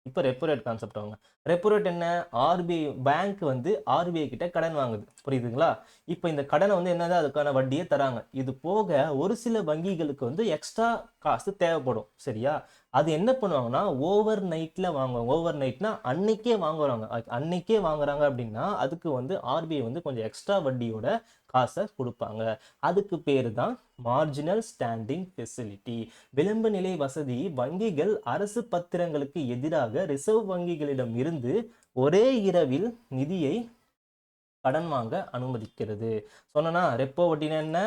இப்போ ரெப்போ ரேட் கான்செப்ட் ஆகுங்க. ரெப்போ ரேட் என்ன? ஆர்பிஐ பேங்க் வந்து ஆர்பிஐ கிட்ட கடன் வாங்குது. புரியுதுங்களா? இப்போ இந்த கடனை வந்து என்னது அதுக்கான வட்டியை தராங்க. இது போக ஒரு சில வங்கிகளுக்கு வந்து எக்ஸ்ட்ரா காசு தேவைப்படும். சரியா? அது என்ன பண்ணுவாங்கன்னா ஓவர் நைட்ல வாங்குவாங்க. ஓவர் நைட்னா அன்னைக்கே வாங்குறாங்க. அன்னைக்கே வாங்குறாங்க அப்படின்னா அதுக்கு வந்து ஆர்பிஐ வந்து கொஞ்சம் எக்ஸ்ட்ரா வட்டியோட காசை கொடுப்பாங்க. அதுக்கு பேரு தான் மார்ஜினல் ஸ்டாண்டிங் ஃபெசிலிட்டி. விளிம்பு நிலை வசதி வங்கிகள் அரசு பத்திரங்களுக்கு எதிராக ரிசர்வ் வங்கிகளிடம் இருந்து ஒரே இரவில் நிதியை கடன் வாங்க அனுமதிக்கிறது. சொன்னா ரெப்போ வட்டினா என்ன?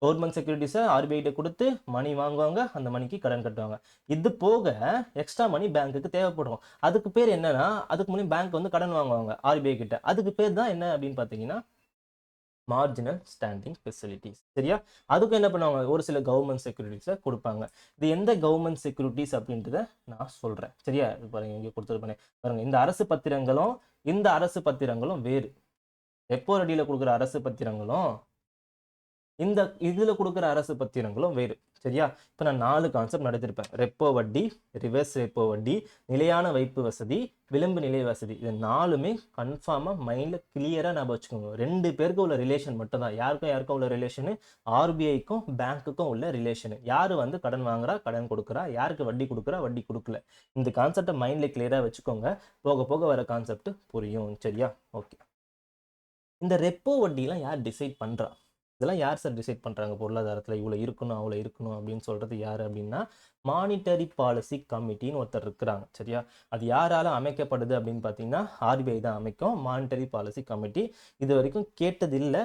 கவர்மெண்ட் செக்யூரிட்டிஸை ஆர்பிஐ கொடுத்து மணி வாங்குவாங்க, அந்த மணிக்கு கடன் கட்டுவாங்க. இது போக எக்ஸ்ட்ரா மணி பேங்க்குக்கு தேவைப்படும். அதுக்கு பேர் என்னன்னா, அதுக்கு முன்னாடி பேங்க் வந்து கடன் வாங்குவாங்க ஆர்பிஐ கிட்ட. அதுக்கு பேர் தான் என்ன அப்படின்னு பார்த்தீங்கன்னா மார்ஜினல் ஸ்டாண்டிங் ஃபெசிலிட்டிஸ். சரியா? அதுக்கு என்ன பண்ணுவாங்க? ஒரு சில கவர்மெண்ட் செக்யூரிட்டிஸை கொடுப்பாங்க. இது எந்த கவர்மெண்ட் செக்யூரிட்டிஸ் அப்படின்றத நான் சொல்றேன். சரியா? பாருங்க இங்கே கொடுத்துருப்பேன் பாருங்க. இந்த அரசு பத்திரங்களும் வேறு. ரெப்போ வட்டியில கொடுக்குற அரசு பத்திரங்களும் இந்த இதுல கொடுக்குற அரசு பத்திரங்களும் வேறு. சரியா? இப்போ நான் 4 கான்செப்ட் நடத்திருப்பேன். ரெப்போ வட்டி, ரிவர்ஸ் ரெப்போ வட்டி, நிலையான வைப்பு வசதி, விளிம்பு நிலை வசதி. இது 4மே கன்ஃபார்மா மைண்ட்ல கிளியரா ஞாபகம் வச்சுக்கோங்க. 2 பேருக்கு உள்ள ரிலேஷன் மட்டும் தான். யாருக்கும் உள்ள ரிலேஷனு? ஆர்பிஐக்கும் பேங்க்குக்கும் உள்ள ரிலேஷனு. யாரு வந்து கடன் வாங்குறா, கடன் கொடுக்குறா, யாருக்கு வட்டி கொடுக்குறா, வட்டி கொடுக்கல. இந்த கான்செப்டை மைண்ட்ல கிளியரா வச்சுக்கோங்க. போக போக வர கான்செப்ட் புரியும். சரியா? ஓகே. இந்த ரெப்போ வட்டிலாம் யார் டிசைட் பண்றா? இதெல்லாம் யார் சார் டிசைட் பண்றாங்க? பொருளாதாரத்துல இவ்வளோ இருக்கணும், அவ்வளோ இருக்கணும் அப்படின்னு சொல்றது யாரு அப்படின்னா மானிட்டரி பாலிசி கமிட்டின்னு ஒருத்தர் இருக்கிறாங்க. சரியா? அது யாரால அமைக்கப்படுது அப்படின்னு பார்த்தீங்கன்னா ஆர்பிஐ தான் அமைக்கும். மானிட்டரி பாலிசி கமிட்டி இது வரைக்கும் கேட்டதில்லை.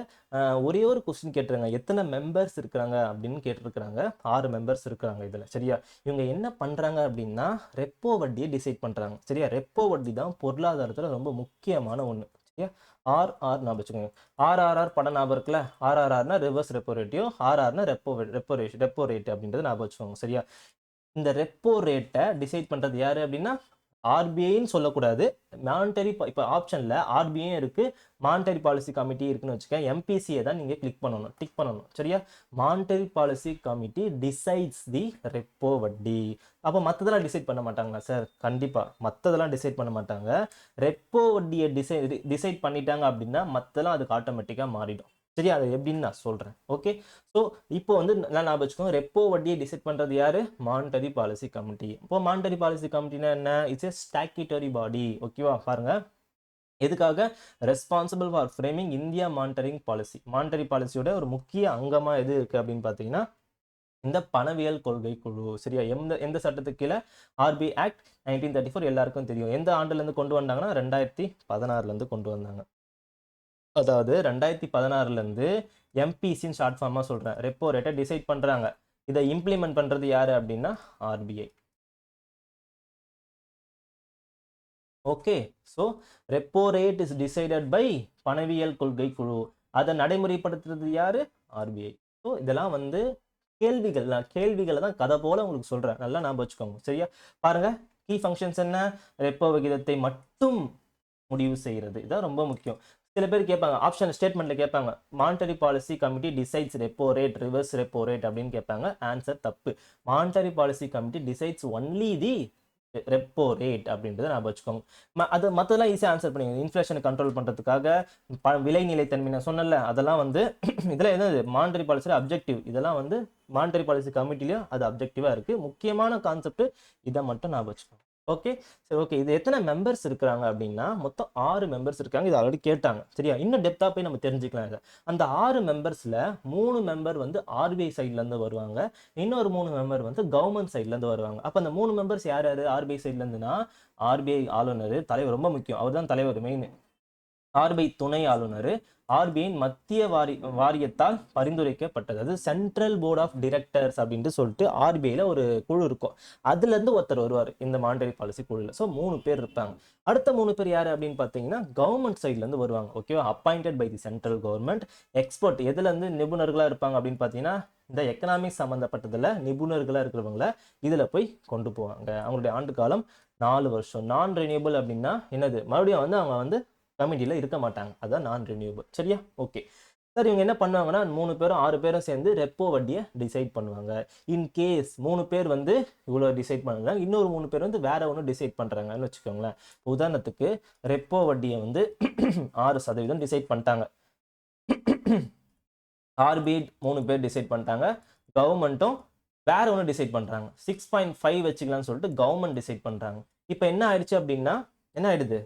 ஒரே ஒரு கொஸ்டின் கேட்டிருக்காங்க, எத்தனை மெம்பர்ஸ் இருக்கிறாங்க அப்படின்னு கேட்டிருக்கிறாங்க. 6 மெம்பர்ஸ் இருக்கிறாங்க இதில். சரியா? இவங்க என்ன பண்றாங்க அப்படின்னா ரெப்போ வட்டியை டிசைட் பண்றாங்க. சரியா? ரெப்போ வட்டி தான் பொருளாதாரத்துல ரொம்ப முக்கியமான ஒன்று. சரியா? ஆர்ஆர் ஞாபகம் வச்சுக்கோங்க. ஆர்ஆர்ஆர் படம் ஞாபகம் இருக்குல்ல? ஆர்ஆர்ஆர்னா ரிவர்ஸ் ரெப்போ ரேட்டையும், ஆர்ஆர்னா ரெப்போ ரேட் அப்படின்றது ஞாபகம் வச்சுக்கோங்க. சரியா? இந்த ரெப்போ ரேட்டை டிசைட் பண்றது யாரு அப்படின்னா ஆர்பிஐன்னு சொல்லக்கூடாது. மானிட்டரி இப்போ ஆப்ஷன்ல ஆர்பிஐயும் இருக்கு, மானிட்டரி பாலிசி கமிட்டி இருக்குன்னு வச்சுக்க. எம்பிசியை தான் நீங்க டிக் பண்ணணும். சரியா? மானிட்டரி பாலிசி கமிட்டி டிசைட்ஸ் தி ரெப்போ வட்டி. அப்போ மற்றதெல்லாம் டிசைட் பண்ண மாட்டாங்களா சார்? கண்டிப்பா மற்றதெல்லாம் டிசைட் பண்ண மாட்டாங்க. ரெப்போ வட்டியை டிசைட் பண்ணிட்டாங்க அப்படின்னா மற்றதெல்லாம் அதுக்கு ஆட்டோமேட்டிக்கா மாறிடும். சரியா? அது எப்படின்னு நான் சொல்றேன். ஓகே. ஸோ இப்போ வந்து நான் ஞாபகம் வச்சுக்கோங்க, ரெப்போ வட்டியை டிசைட் பண்றது யாரு? Monetary policy committee. இப்போ மானிட்டரி பாலிசி கமிட்டினா என்ன? It's a statutory body. ஓகேவா? பாருங்க, எதுக்காக? Responsible for framing India monitoring policy. Monetary பாலிசியோட ஒரு முக்கிய அங்கமா எது இருக்கு அப்படின்னு பார்த்தீங்கன்னா இந்த பணவியல் கொள்கை குழு. சரியா? எந்த சட்டத்துக்கு கீழே? ஆர்பிஐ ஆக்ட் 1934 எல்லாருக்கும் தெரியும். எந்த ஆண்டுல இருந்து கொண்டு வந்தாங்கன்னா 2016 இருந்து கொண்டு வந்தாங்க. அதாவது 2016 இருந்து எம்பிசின்னு ஷார்ட் ஃபார்மா சொல்றேன், ரெப்போ ரேட்டை டிசைட் பண்றாங்க. இதை இம்ப்ளிமெண்ட் பண்றது யாரு அப்படின்னா RBI. Okay. So repo rate is decided by பணவியல் கொள்கை குழு. அதை நடைமுறைப்படுத்துறது யாரு? ஆர்பிஐ. ஸோ இதெல்லாம் வந்து கேள்விகளை தான் கதை போல உங்களுக்கு சொல்றேன். நல்லா ஞாபகம் வச்சுக்கோங்க. சரியா? பாருங்க, கீ ஃபங்க்ஷன்ஸ் என்ன? ரெப்போ விகிதத்தை மட்டும் முடிவு செய்யறது. இதான் ரொம்ப முக்கியம். சில பேர் கேட்பாங்க, ஆப்ஷன் ஸ்டேட்மெண்ட்ல கேட்பாங்க, monetary policy committee decides repo rate, reverse repo rate அப்படின்னு கேட்பாங்க. ஆன்சர் தப்பு. Monetary policy committee decides only the repo rate அப்படின்றத நான் வச்சுக்கோங்க. அது மற்றதெல்லாம் ஈஸியாக ஆன்சர் பண்ணுவீங்க. இன்ஃப்ளேஷனை கண்ட்ரோல் பண்ணுறதுக்காக விலை நிலைத்தன்மை நான் சொன்னல, அதெல்லாம் வந்து இதெல்லாம் என்னது? மானிட்டரி பாலிசியில் அப்ஜெக்டிவ். இதெல்லாம் வந்து மானிட்டரி பாலிசி கமிட்டிலையும் அது அப்ஜெக்டிவாக இருக்குது. முக்கியமான கான்செப்ட் இதை மட்டும் நான் வச்சுக்கோங்க. ஓகே. சரி, ஓகே. இது எத்தனை மெம்பர்ஸ் இருக்கிறாங்க அப்படின்னா, மொத்தம் 6 மெம்பர்ஸ் இருக்காங்க. இது ஆல்ரெடி கேட்டாங்க. சரியா? இன்னும் டெப்த்தா போய் நம்ம தெரிஞ்சுக்கலாம் இத. அந்த 6 மெம்பர்ஸ்ல 3 மெம்பர் வந்து ஆர்பிஐ சைட்ல இருந்து வருவாங்க. இன்னொரு 3 மெம்பர் வந்து கவர்ன்மெண்ட் சைட்ல இருந்து வருவாங்க. அப்ப அந்த 3 மெம்பர்ஸ் யார் யாரு ஆர்பிஐ சைட்ல இருந்துன்னா, ஆர்பிஐ ஆளுநர், தலைவர் ரொம்ப முக்கியம். அவர்தான் தலைவர் மெயின். ஆர்பிஐ துணை ஆளுநர், ஆர்பிஐயின் மத்திய வாரியத்தால் பரிந்துரைக்கப்பட்டது. அது சென்ட்ரல் போர்ட் ஆஃப் டிரெக்டர்ஸ் அப்படின்ட்டு சொல்லிட்டு ஆர்பிஐல ஒரு குழு இருக்கும். அதுல இருந்து ஒருத்தர் வருவார் இந்த மானிட்டரி பாலிசி குழுல. ஸோ 3 பேர் இருப்பாங்க. அடுத்த 3 பேர் யாரு அப்படின்னு பார்த்தீங்கன்னா, கவர்மெண்ட் சைட்ல இருந்து வருவாங்க. ஓகேவா? Appointed by the central government. Expert எதுல இருந்து நிபுணர்களா இருப்பாங்க அப்படின்னு பார்த்தீங்கன்னா, இந்த எக்கனாமிக்ஸ் சம்பந்தப்பட்டதுல நிபுணர்களா இருக்கிறவங்கள இதுல போய் கொண்டு போவாங்க. அவங்களுடைய ஆண்டு காலம் 4 வருஷம். நான் ரெனியூபிள் அப்படின்னா என்னது? மறுபடியும் வந்து அவங்க வந்து கமிட்டியில் இருக்க மாட்டாங்க. அதான் நான் ரெனியூபிள். சரியா? ஓகே. சார் இவங்க என்ன பண்ணுவாங்கன்னா 3 பேரும் 6 பேரும் சேர்ந்து ரெப்போ வட்டியை டிசைட் பண்ணுவாங்க. இன் கேஸ் 3 பேர் வந்து இவ்வளோ டிசைட் பண்ணுறாங்க, இன்னொரு 3 பேர் வந்து வேற ஒன்று டிசைட் பண்ணுறாங்கன்னு வச்சுக்கோங்களேன். உதாரணத்துக்கு ரெப்போ வட்டியை வந்து 6% டிசைட் பண்ணிட்டாங்க. ஆர்பிஐ 3 பேர் டிசைட் பண்ணிட்டாங்க. கவர்மெண்ட்டும் வேற ஒன்று டிசைட் பண்ணுறாங்க. 6.5 வச்சுக்கலாம்னு சொல்லிட்டு கவர்மெண்ட் டிசைட் பண்ணுறாங்க. இப்போ என்ன ஆயிடுச்சு அப்படின்னா, என்ன ஆயிடுது?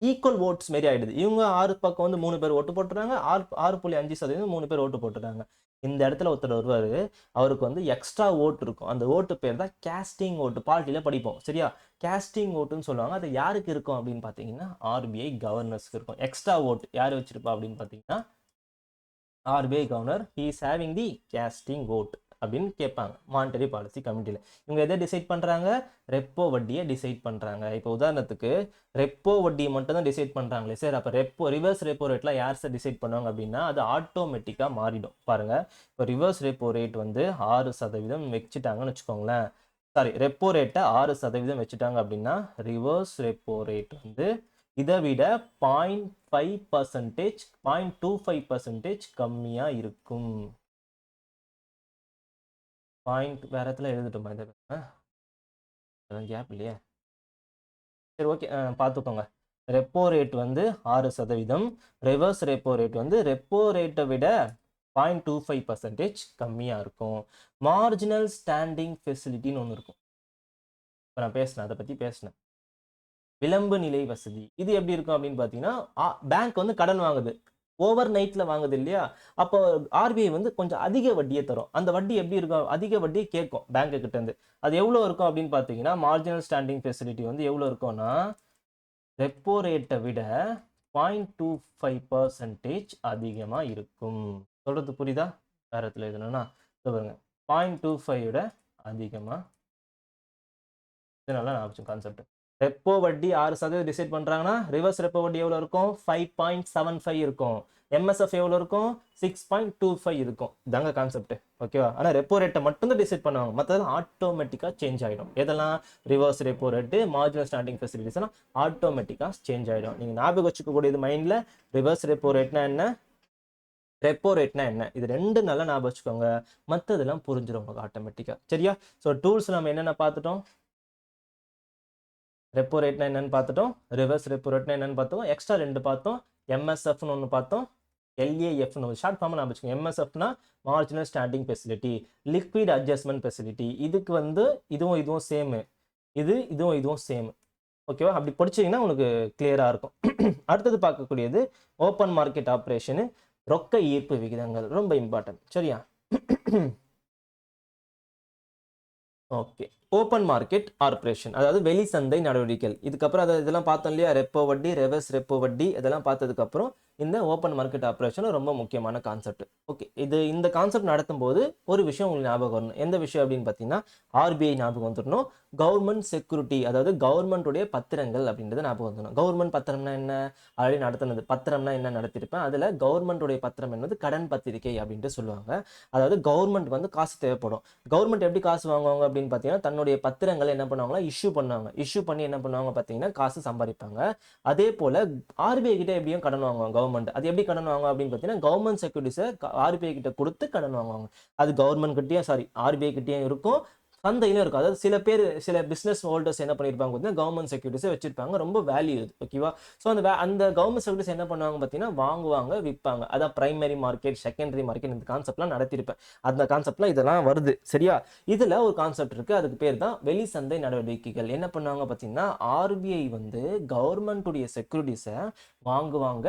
ஈக்குவல் ஓட்ஸ் மாரி ஆயிடுது. இவங்க 6 பக்கம் வந்து 3 பேர் ஓட்டு போட்டுறாங்க. 6.5% 3 பேர் ஓட்டு போட்டுறாங்க. இந்த இடத்துல ஒருத்தர் வருவாரு. அவருக்கு வந்து எக்ஸ்ட்ரா ஓட்டு இருக்கும். அந்த ஓட்டு பேர் தான் கேஸ்டிங் ஓட்டு. பார்ட்டியில படிப்போம். சரியா? கேஸ்டிங் ஓட்டுன்னு சொல்லுவாங்க. அது யாருக்கு இருக்கும் அப்படின்னு பார்த்தீங்கன்னா, ஆர்பிஐ கவர்னர்ஸ்க்கு இருக்கும். எக்ஸ்ட்ரா ஓட் யார் வச்சிருப்பா அப்படின்னு பார்த்தீங்கன்னா, RBI governor he is having the casting vote அப்படின்னு கேட்பாங்க மானிட்டரி பாலிசி கமிட்டியில். இவங்க எதை டிசைட் பண்ணுறாங்க? ரெப்போ வட்டியை டிசைட் பண்ணுறாங்க. இப்போ உதாரணத்துக்கு ரெப்போ வட்டியை மட்டும் தான் டிசைட் பண்ணுறாங்களே சார், அப்போ ரிவர்ஸ் ரெப்போ ரேட்லாம் யார் சார் டிசைட் பண்ணுவாங்க அப்படின்னா, அது ஆட்டோமேட்டிக்காக மாறிடும். பாருங்கள், இப்போ ரிவர்ஸ் ரெப்போ ரேட் வந்து 6% வச்சுட்டாங்கன்னு வச்சுக்கோங்களேன். சாரி, ரெப்போ ரேட்டை 6% வச்சுட்டாங்க அப்படின்னா, ரிவர்ஸ் ரெப்போ ரேட் வந்து இதை விட 0.5%, 0.25% கம்மியாக இருக்கும். வேற இடத்துல எழுதிட்டோமா இதை? கேப் இல்லையே. சரி, ஓகே. பார்த்துக்கோங்க. ரெப்போ ரேட் வந்து 6%, ரிவர்ஸ் ரெப்போ ரேட் வந்து ரெப்போ ரேட்டை விட 0.25% கம்மியாக இருக்கும். மார்ஜினல் ஸ்டாண்டிங் ஃபெசிலிட்டின்னு ஒன்று இருக்கும். இப்போ நான் பேசினேன், அதை பற்றி பேசினேன். விளம்பு நிலை வசதி. இது எப்படி இருக்கும் அப்படின்னு பார்த்தீங்கன்னா, பேங்க் வந்து கடன் வாங்குது, ஓவர் நைட்ல வாங்குது இல்லையா? அப்போ ஆர்பிஐ வந்து கொஞ்சம் அதிக வட்டியை தரும். அந்த வட்டி எப்படி இருக்கும்? அதிக வட்டியை கேட்கும் பேங்க்கு கிட்ட இருந்து. அது எவ்வளோ இருக்கும் அப்படின்னு பார்த்தீங்கன்னா, மார்ஜினல் ஸ்டாண்டிங் ஃபெசிலிட்டி வந்து எவ்வளோ இருக்கும்னா, ரெப்போ ரேட்டை விட 0.25% அதிகமாக இருக்கும். சொல்றது புரியுதா? வேற இடத்துல எதுனா பாருங்க, 0.25 விட அதிகமாக. இதனால நான் கான்செப்ட். ரெப்போ வட்டி 6% டிசைட் பண்றாங்கன்னா, ரிவர்ஸ் ரெப்போ வட்டி எவ்வளவு இருக்கும்? 5.75 இருக்கும். எம்எஸ்எஃப் எவ்வளவு இருக்கும்? 6.25 இருக்கும். இதாங்க கான்செப்ட். ஓகேவா? ஆனா ரெப்போ ரேட்டை மட்டும் தான் டிசைட் பண்ணுவாங்க. மற்றதெல்லாம் ஆட்டோமேட்டிக்கா சேஞ்ச் ஆயிடும். எதெல்லாம்? Reverse repo rate, marginal standing facilities எல்லாம் ஆட்டோமேட்டிக்கா சேஞ்ச் ஆயிடும். நீங்க ஞாபகம் வச்சுக்க கூடியது மைண்ட்ல, ரிவர்ஸ் ரெப்போ ரேட்னா என்ன, ரெப்போ ரேட்னா என்ன, இது ரெண்டு நல்லா ஞாபகம் வச்சுக்கோங்க. மற்றதெல்லாம் புரிஞ்சிடும் உங்களுக்கு ஆட்டோமேட்டிக்கா. சரியா? ஸோ டூல்ஸ் நம்ம என்னென்ன பார்த்துட்டோம்? ரெப்போ ரேட்னா என்னன்னு பார்த்துட்டோம், ரிவர்ஸ் ரெப்போ ரேட்னா என்னன்னு பார்த்தோம், எக்ஸ்ட்ரா 2 பார்த்தோம். எம்எஸ்எஃப்னு ஒன்று பார்த்தோம், எல்ஏஎஃப்னு ஒரு ஷார்ட் ஃபார்மாக நான் வச்சுக்கோங்க. எம்எஸ்எஃப்னா marginal standing facility, liquid adjustment facility. இதுக்கு வந்து இதுவும் சேமு, இதுவும் சேம். ஓகேவா? அப்படி படிச்சீங்கன்னா உங்களுக்கு கிளியராக இருக்கும். அடுத்தது பார்க்கக்கூடியது ஓப்பன் மார்க்கெட் ஆப்ரேஷனு, ரொக்க ஈர்ப்பு விகிதங்கள். ரொம்ப இம்பார்ட்டன்ட். சரியா? ஓகே. ஓப்பன் மார்க்கெட் ஆப்ரேஷன், அதாவது வெளி சந்தை நடவடிக்கைகள். இதுக்கப்புறம் இதெல்லாம் பார்த்தோம் இல்லையா? ரெப்போ வட்டி, ரிவர்ஸ் ரெப்போ வட்டி, இதெல்லாம் பார்த்ததுக்கப்புறம் இந்த ஓப்பன் மார்க்கெட் ஆப்ரேஷன் ரொம்ப முக்கியமான கான்செப்ட். ஓகே, இந்த கான்செப்ட் நடத்தும் போது ஒரு விஷயம் உங்களுக்கு ஞாபகம் வரணும். எந்த விஷயம் அப்படின்னு பார்த்தீங்கன்னா, ஆர்பிஐ ஞாபகம் வந்துடணும். கவர்மெண்ட் செக்யூரிட்டி, அதாவது கவர்மெண்ட்டுடைய பத்திரங்கள் அப்படின்றத ஞாபகம் வந்துடணும். கவர்மெண்ட் பத்திரம்னா என்ன? ஆல்ரெடி நடத்தினது. பத்திரம்னா என்ன நடத்திருப்பேன். அதில் கவர்மெண்ட்டுடைய பத்திரம் என்பது கடன் பத்திரிகை அப்படின்ட்டு சொல்லுவாங்க. அதாவது கவர்மெண்ட் வந்து காசு தேவைப்படும். கவர்மெண்ட் எப்படி காசு வாங்குவாங்க அப்படின்னு பார்த்தீங்கன்னா, தன்னுடைய பத்திரங்களை என்ன பண்ணுவாங்களா, இஷ்யூ பண்ணுவாங்க. இஷ்யூ பண்ணி என்ன பண்ணுவாங்க பார்த்தீங்கன்னா, காசு சம்பாதிப்பாங்க. அதே போல ஆர்பிஐ கிட்ட எப்படியும் கடன் வாங்குவாங்க கவர்மெண்ட். அது எப்படி கடன் வாங்குவாங்க அப்படின்னு பார்த்தீங்கன்னா, கவர்மெண்ட் செக்யூரிட்டிஸை ஆர்பிஐ கிட்ட கொடுத்து கடன் வாங்குவாங்க. அது கவர்மெண்ட் கிட்டயும் ஆர்பிஐ கிட்டயும் இருக்கும், சந்தையிலும் இருக்கும். அதாவது சில பேர் சில பிஸ்னஸ் ஹோல்டர்ஸ் என்ன பண்ணியிருப்பாங்க பார்த்தீங்கன்னா கவர்மெண்ட் செக்யூரிட்டிஸை வச்சிருப்பாங்க, ரொம்ப வேல்யூ இது. ஓகேவா? ஸோ அந்த கவர்மெண்ட் செக்யூரிட்டிஸ் என்ன பண்ணுவாங்க பார்த்தீங்கன்னா வாங்குவாங்க, விற்பாங்க. அதான் பிரைமரி மார்க்கெட், செகண்டரி மார்க்கெட், இந்த கான்செப்ட்லாம் நடத்திருப்பேன். அந்த கான்செப்ட்லாம் இதெல்லாம் வருது. சரியா? இதில் ஒரு கான்செப்ட் இருக்குது, அதுக்கு பேர் தான் வெளி சந்தை நடவடிக்கைகள். என்ன பண்ணுவாங்க பார்த்தீங்கன்னா ஆர்பிஐ வந்து கவர்மெண்ட்டுடைய செக்யூரிட்டிஸை வாங்குவாங்க,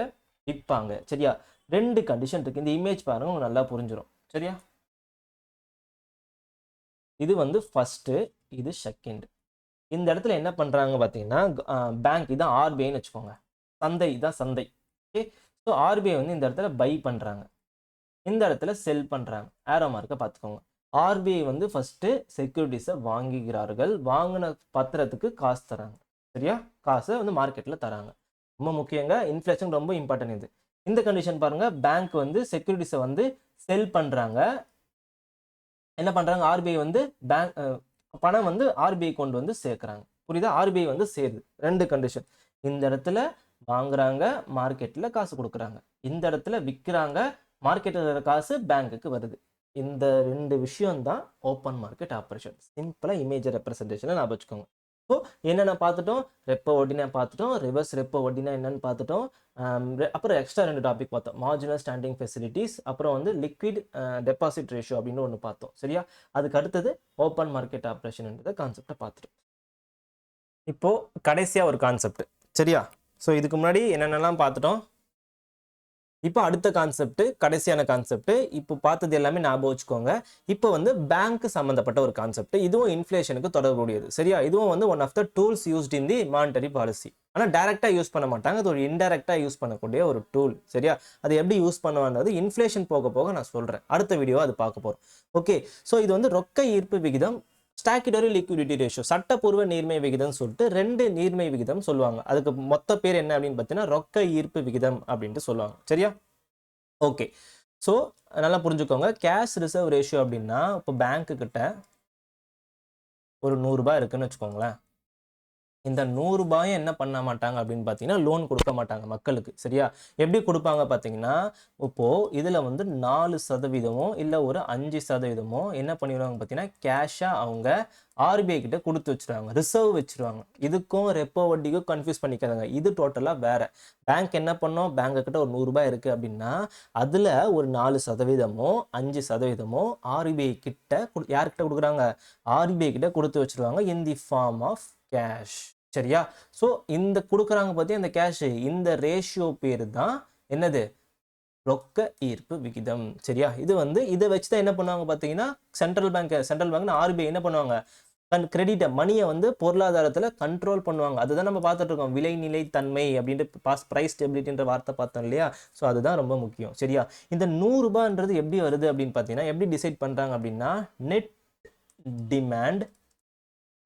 விற்பாங்க. சரியா? 2 கண்டிஷன் இருக்குது. இந்த இமேஜ் பாருங்க, உங்களுக்கு நல்லா புரிஞ்சிடும். சரியா? இது வந்து ஃபர்ஸ்ட், இது செகண்ட். இந்த இடத்துல என்ன பண்றாங்க பார்த்தீங்கன்னா பேங்க், இதான் ஆர்பிஐன்னு வச்சுக்கோங்க, சந்தை இதான் சந்தை. ஓகே. ஸோ ஆர்பிஐ வந்து இந்த இடத்துல பை பண்றாங்க, இந்த இடத்துல செல் பண்றாங்க. ஆரோ மார்க்கை பார்த்துக்கோங்க. ஆர்பிஐ வந்து ஃபர்ஸ்ட் செக்யூரிட்டிஸை வாங்குகிறார்கள், வாங்கின பத்திரத்துக்கு காசு தராங்க. சரியா? காசை வந்து மார்க்கெட்ல தராங்க. ரொம்ப முக்கியங்க, இன்ஃப்ளேஷன் ரொம்ப இம்பார்ட்டன்ட் இது. இந்த கண்டிஷன் பாருங்க, பேங்க் வந்து செக்யூரிட்டிஸை வந்து செல் பண்றாங்க. என்ன பண்றாங்க, ஆர்பிஐ வந்து பேங்க் பணம் வந்து ஆர்பிஐ கொண்டு வந்து சேர்க்குறாங்க. புரியுதா? ஆர்பிஐ வந்து சேருது. 2 கண்டிஷன். இந்த இடத்துல வாங்குறாங்க, மார்க்கெட்ல காசு கொடுக்குறாங்க. இந்த இடத்துல விற்கிறாங்க, மார்க்கெட்டில் காசு பேங்க்குக்கு வருது. இந்த 2 விஷயம் தான் ஓப்பன் மார்க்கெட் ஆப்ரேஷன். சிம்பிளா இமேஜ் ரெப்ரசன்டேஷனை ஞாபகம் வச்சுக்கோங்க. ஸோ என்னென்ன பார்த்துட்டோம், ரெப்போ வட்டினா பார்த்துட்டோம், ரிவர்ஸ் ரெப்போ வட்டினா என்னன்னு பார்த்துட்டோம். அப்புறம் எக்ஸ்ட்ரா 2 டாபிக் பார்த்தோம், மார்ஜினல் ஸ்டாண்டிங் ஃபெசிலிட்டிஸ், அப்புறம் வந்து லிக்விட் டெபாசிட் ரேஷியோ அப்படின்னு ஒன்று பார்த்தோம். சரியா? அதுக்கு அடுத்தது ஓப்பன் மார்க்கெட் ஆப்ரேஷன்ன்ற கான்செப்டை பார்த்துட்டோம். இப்போ கடைசியா ஒரு கான்செப்ட். சரியா? ஸோ இதுக்கு முன்னாடி என்னென்னலாம் பார்த்துட்டோம், இப்போ அடுத்த கான்செப்ட், கடைசியான கான்செப்ட். இப்போ பார்த்தது எல்லாமே ஞாபகம் வச்சுக்கோங்க. இப்போ வந்து பேங்க் சம்பந்தப்பட்ட ஒரு கான்செப்ட். இதுவும் இன்ஃப்ளேஷனுக்கு தொடர்புடையது. சரியா? இதுவும் வந்து one of the tools used in the monetary policy. ஆனால் டைரக்டா யூஸ் பண்ண மாட்டாங்க, அது ஒரு இன்டைரக்டா யூஸ் பண்ணக்கூடிய ஒரு டூல். சரியா? அது எப்படி யூஸ் பண்ணுவான்றது இன்ஃப்ளேஷன் போக போக நான் சொல்றேன். அடுத்த வீடியோ அது பார்க்க போறோம். ஓகே. ஸோ இது வந்து ரொக்க ஈர்ப்பு விகிதம், ஸ்டாட்யூட்டரி லிக்விடிட்டி ரேஷியோ, சட்டப்பூர்வ நீர்மை விகிதம் சொல்லிட்டு 2 நீர்மை விகிதம் சொல்லுவாங்க. அதுக்கு மொத்த பேர் என்ன அப்படின்னு பார்த்தீங்கன்னா ரொக்க ஈர்ப்பு விகிதம் அப்படின்ட்டு சொல்லுவாங்க. சரியா? ஓகே. ஸோ நல்லா புரிஞ்சுக்கோங்க, கேஷ் ரிசர்வ் ரேஷியோ அப்படின்னா இப்போ பேங்க்கு கிட்ட ஒரு 100 ரூபாய் இருக்குன்னு வச்சுக்கோங்களேன். இந்த 100 ரூபாயை என்ன பண்ண மாட்டாங்க அப்படின்னு பார்த்தீங்கன்னா லோன் கொடுக்க மாட்டாங்க மக்களுக்கு. சரியா? எப்படி கொடுப்பாங்க பார்த்தீங்கன்னா, இப்போ இதில் வந்து 4% இல்லை ஒரு 5% என்ன பண்ணிடுவாங்க பார்த்தீங்கன்னா கேஷாக அவங்க ஆர்பிஐ கிட்ட கொடுத்து வச்சிருவாங்க, ரிசர்வ் வச்சிருவாங்க. இதுக்கும் ரெப்போ வட்டிக்கும் கன்ஃபியூஸ் பண்ணிக்காதங்க, இது டோட்டலாக வேற. பேங்க் என்ன பண்ணோம், பேங்க் கிட்ட ஒரு 100 ரூபாய் இருக்கு அப்படின்னா அதில் ஒரு 4%, 5% ஆர்பிஐ கிட்ட யார்கிட்ட கொடுக்குறாங்க, ஆர்பிஐ கிட்ட கொடுத்து வச்சிருவாங்க இன் தி ஃபார்ம் ஆஃப் கேஷ். சரியா? ஸோ இந்த கொடுக்குறாங்க பத்தி அந்த கேஷ், இந்த ரேஷியோ பேர் தான் என்னது, ரொக்க ஈர்ப்பு விகிதம். சரியா? இது வந்து இதை வச்சு தான் என்ன பண்ணுவாங்க பார்த்தீங்கன்னா சென்ட்ரல் பேங்க் ஆர்பிஐ என்ன பண்ணுவாங்க, கிரெடிட் மணியை வந்து பொருளாதாரத்தில் கண்ட்ரோல் பண்ணுவாங்க. அதுதான் நம்ம பார்த்துட்டு இருக்கோம், விலைநிலை தன்மை அப்படின்ட்டு ப்ரைஸ் ஸ்டெபிலிட்டின்ற வார்த்தை பார்த்தோம் இல்லையா? ஸோ அதுதான் ரொம்ப முக்கியம். சரியா? இந்த 100 ரூபான்றது எப்படி வருது அப்படின்னு பார்த்தீங்கன்னா, எப்படி டிசைட் பண்ணுறாங்க அப்படின்னா நெட் டிமாண்ட்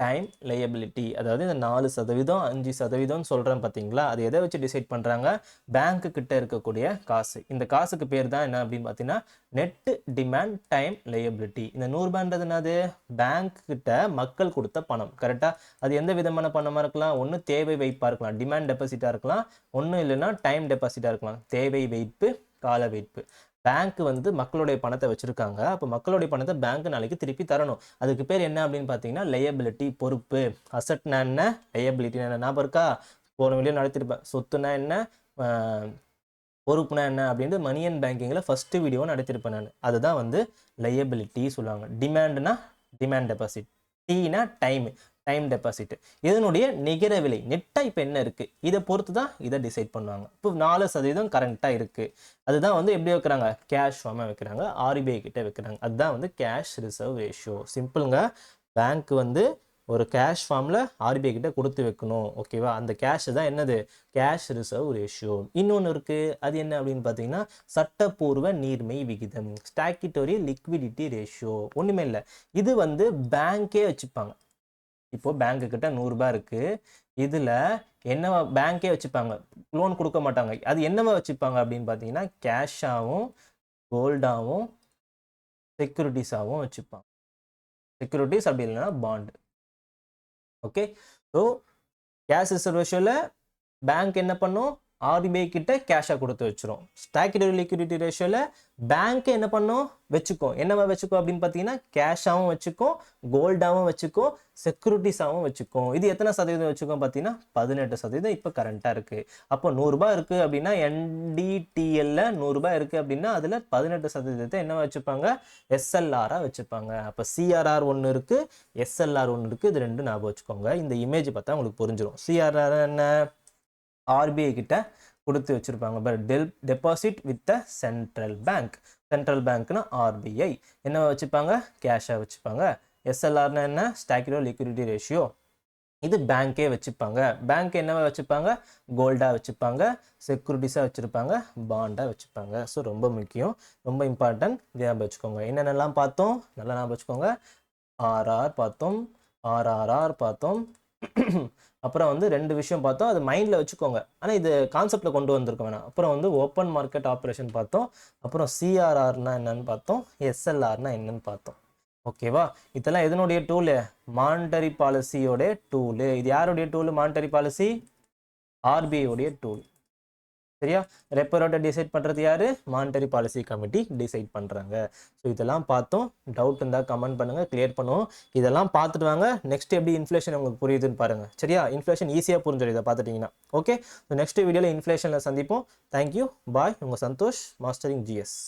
டைம் லையபிலிட்டி. அதாவது இந்த 4%, 5% சொல்கிறேன் பார்த்தீங்களா, அது எதை வச்சு டிசைட் பண்ணுறாங்க, பேங்க்கு கிட்ட இருக்கக்கூடிய காசு. இந்த காசுக்கு பேர் தான் என்ன அப்படின்னு பார்த்தீங்கன்னா நெட் டிமாண்ட் டைம் லையபிலிட்டி. இந்த 100 ரூபான்றது என்னது, பேங்க் கிட்ட மக்கள் கொடுத்த பணம். கரெக்டாக? அது எந்த விதமான பணமாக இருக்கலாம், ஒன்று தேவை வைப்பாக இருக்கலாம், டிமாண்ட் டெபாசிட்டாக இருக்கலாம், ஒன்றும் இல்லைன்னா டைம் டெபாசிட்டாக இருக்கலாம், தேவை வைப்பு, கால வைப்பு. பேங்க் வந்து மக்களுடைய பணத்தை வச்சிருக்காங்க, அப்போ மக்களுடைய பணத்தை பேங்க் நாளைக்கு திருப்பி தரணும். அதுக்கு பேர் என்ன அப்படின்னு பார்த்தீங்கன்னா லையபிலிட்டி, பொறுப்பு. அசட்னா என்ன, லையபிலிட்டினா என்ன, ஞாபகம் இருக்கா? போன வீடியோ நடத்திருப்பேன். சொத்துனா என்ன, பொறுப்புனா என்ன அப்படின்ட்டு மணி அண்ட் பேங்கிங்கில் ஃபர்ஸ்ட் வீடியோ நடத்திருப்பேன் நான். அதுதான் வந்து லையபிலிட்டி சொல்லுவாங்க. டிமாண்ட்னா டிமாண்ட் டெபாசிட், டீனா டைம், டைம் டெபாசிட். இதனுடைய நிகர விலை நெட்டாக இப்போ என்ன இருக்குது இதை பொறுத்து தான் இதை டிசைட் பண்ணுவாங்க. இப்போ 4% கரண்ட்டாக இருக்குது, அதுதான் வந்து எப்படி வைக்கிறாங்க, கேஷ் ஃபார்மாக வைக்கிறாங்க, ஆர்பிஐ கிட்ட வைக்கிறாங்க. அதுதான் வந்து கேஷ் ரிசர்வ் ரேஷியோ. சிம்பிளுங்க, பேங்க் வந்து ஒரு கேஷ் ஃபார்மில் ஆர்பிஐ கிட்ட கொடுத்து வைக்கணும். ஓகேவா? அந்த கேஷ் தான் என்னது, கேஷ் ரிசர்வ் ரேஷியோ. இன்னொன்று இருக்குது, அது என்ன அப்படின்னு பார்த்தீங்கன்னா சட்டப்பூர்வ நீர்மை விகிதம், ஸ்டாட்யூட்டரி லிக்விடிட்டி ரேஷியோ. ஒன்றுமே இல்லை, இது வந்து பேங்க்கே வச்சுப்பாங்க. இப்போ பேங்க்கு கிட்ட 100 ரூபாய் இருக்கு, இதுல என்னவா பேங்க்கே வச்சுப்பாங்க, லோன் கொடுக்க மாட்டாங்க. அது என்னவா வச்சுப்பாங்க அப்படின்னு பார்த்தீங்கன்னா கேஷாகவும் கோல்டாகவும் செக்யூரிட்டிஸாகவும் வச்சுப்பாங்க. செக்யூரிட்டிஸ் அப்படி இல்லைன்னா bond. Okay. So cash reserve ரேஷியோவில் பேங்க் என்ன பண்ணும், ஆர்பிஐ கிட்ட கேஷாக கொடுத்து வச்சிரும். ஸ்டாட்யூட்டரி லிக்விடிட்டி ரேஷியோவில் பேங்க் என்ன பண்ணும், வச்சுக்கும். என்னவா வச்சுக்கோ அப்படின்னு பார்த்தீங்கன்னா கேஷாகவும் வச்சுக்கும், கோல்டாகவும் வச்சுக்கும், செக்யூரிட்டிஸாகவும் வச்சுக்கும். இது எத்தனை சதவீதம் வச்சுக்கோம் பார்த்தீங்கன்னா 18% இப்போ கரண்ட்டாக இருக்குது. அப்போ 100 ரூபாய் இருக்குது அப்படின்னா என்டிடிஎல்ல 100 ரூபாய் இருக்குது அப்படின்னா அதில் 18% என்ன வச்சுப்பாங்க, எஸ்எல்ஆராக வச்சுப்பாங்க. அப்போ சிஆர்ஆர் ஒன்று இருக்குது, எஸ்எல்ஆர் ஒன்று இருக்குது. இது ரெண்டு ஞாபகம் வச்சுக்கோங்க. இந்த இமேஜ் பார்த்தா உங்களுக்கு புரிஞ்சிடும். சிஆர்ஆர் என்ன, ஆர்பிஐ கிட்ட கொடுத்து வச்சிருப்பாங்க. But deposit with the central bank. Central பேங்க்னா ஆர்பிஐ என்ன வச்சுப்பாங்க, கேஷாக வச்சுப்பாங்க. எஸ்எல்ஆர்னா என்ன, ஸ்டாட்யூட்டரி லிக்விடிட்டி ரேஷியோ. இது பேங்க்கே வச்சுப்பாங்க. பேங்க் என்னவா வச்சுப்பாங்க, கோல்டாக வச்சுப்பாங்க, செக்யூரிட்டிஸாக வச்சுருப்பாங்க, பாண்டாக வச்சுப்பாங்க. ஸோ ரொம்ப முக்கியம், ரொம்ப இம்பார்ட்டன்ட். ஞாபகம் வச்சுக்கோங்க. என்னென்னலாம் பார்த்தோம், நல்லா ஞாபகம் வச்சுக்கோங்க. ஆர்ஆர் பார்த்தோம், ஆர்ஆர்ஆர் பார்த்தோம். அப்புறம் வந்து 2 விஷயம் பார்த்தோம், அது மைண்டில் வச்சுக்கோங்க. ஆனால் இது கான்செப்டில் கொண்டு வந்திருக்க வேணாம். அப்புறம் வந்து ஓப்பன் மார்க்கெட் ஆப்ரேஷன் பார்த்தோம். அப்புறம் சிஆர்ஆர்னா என்னன்னு பார்த்தோம், எஸ்எல்ஆர்னா என்னன்னு பார்த்தோம். ஓகேவா? இதெல்லாம் எதனுடைய டூலு, மானிட்டரி பாலிசியோடைய டூலு. இது யாருடைய tool, monetary policy, RBI tool. சரியா? ரெப்போ ரேட்டை டிசைட் பண்ணுறது யாரு, மானிட்டரி பாலிசி கமிட்டி டிசைட் பண்ணுறாங்க. ஸோ இதெல்லாம் பார்த்தோம். டவுட் இருந்தால் கமெண்ட் பண்ணுங்கள், கிளியர் பண்ணுவோம். இதெல்லாம் பார்த்துட்டு வாங்க. நெக்ஸ்ட் எப்படி இன்ஃப்ளேஷன் உங்களுக்கு புரியுதுன்னு பாருங்கள். சரியா? இன்ஃப்ளேஷன் ஈஸியாக புரிஞ்சிடும் இதை பார்த்துட்டிங்கன்னா. ஓகே, ஸோ நெக்ஸ்ட் வீடியோவில் இன்ஃப்ளேஷனில் சந்திப்போம். தேங்க்யூ, பாய். உங்கள் சந்தோஷ், மாஸ்டரிங் ஜிஎஸ்.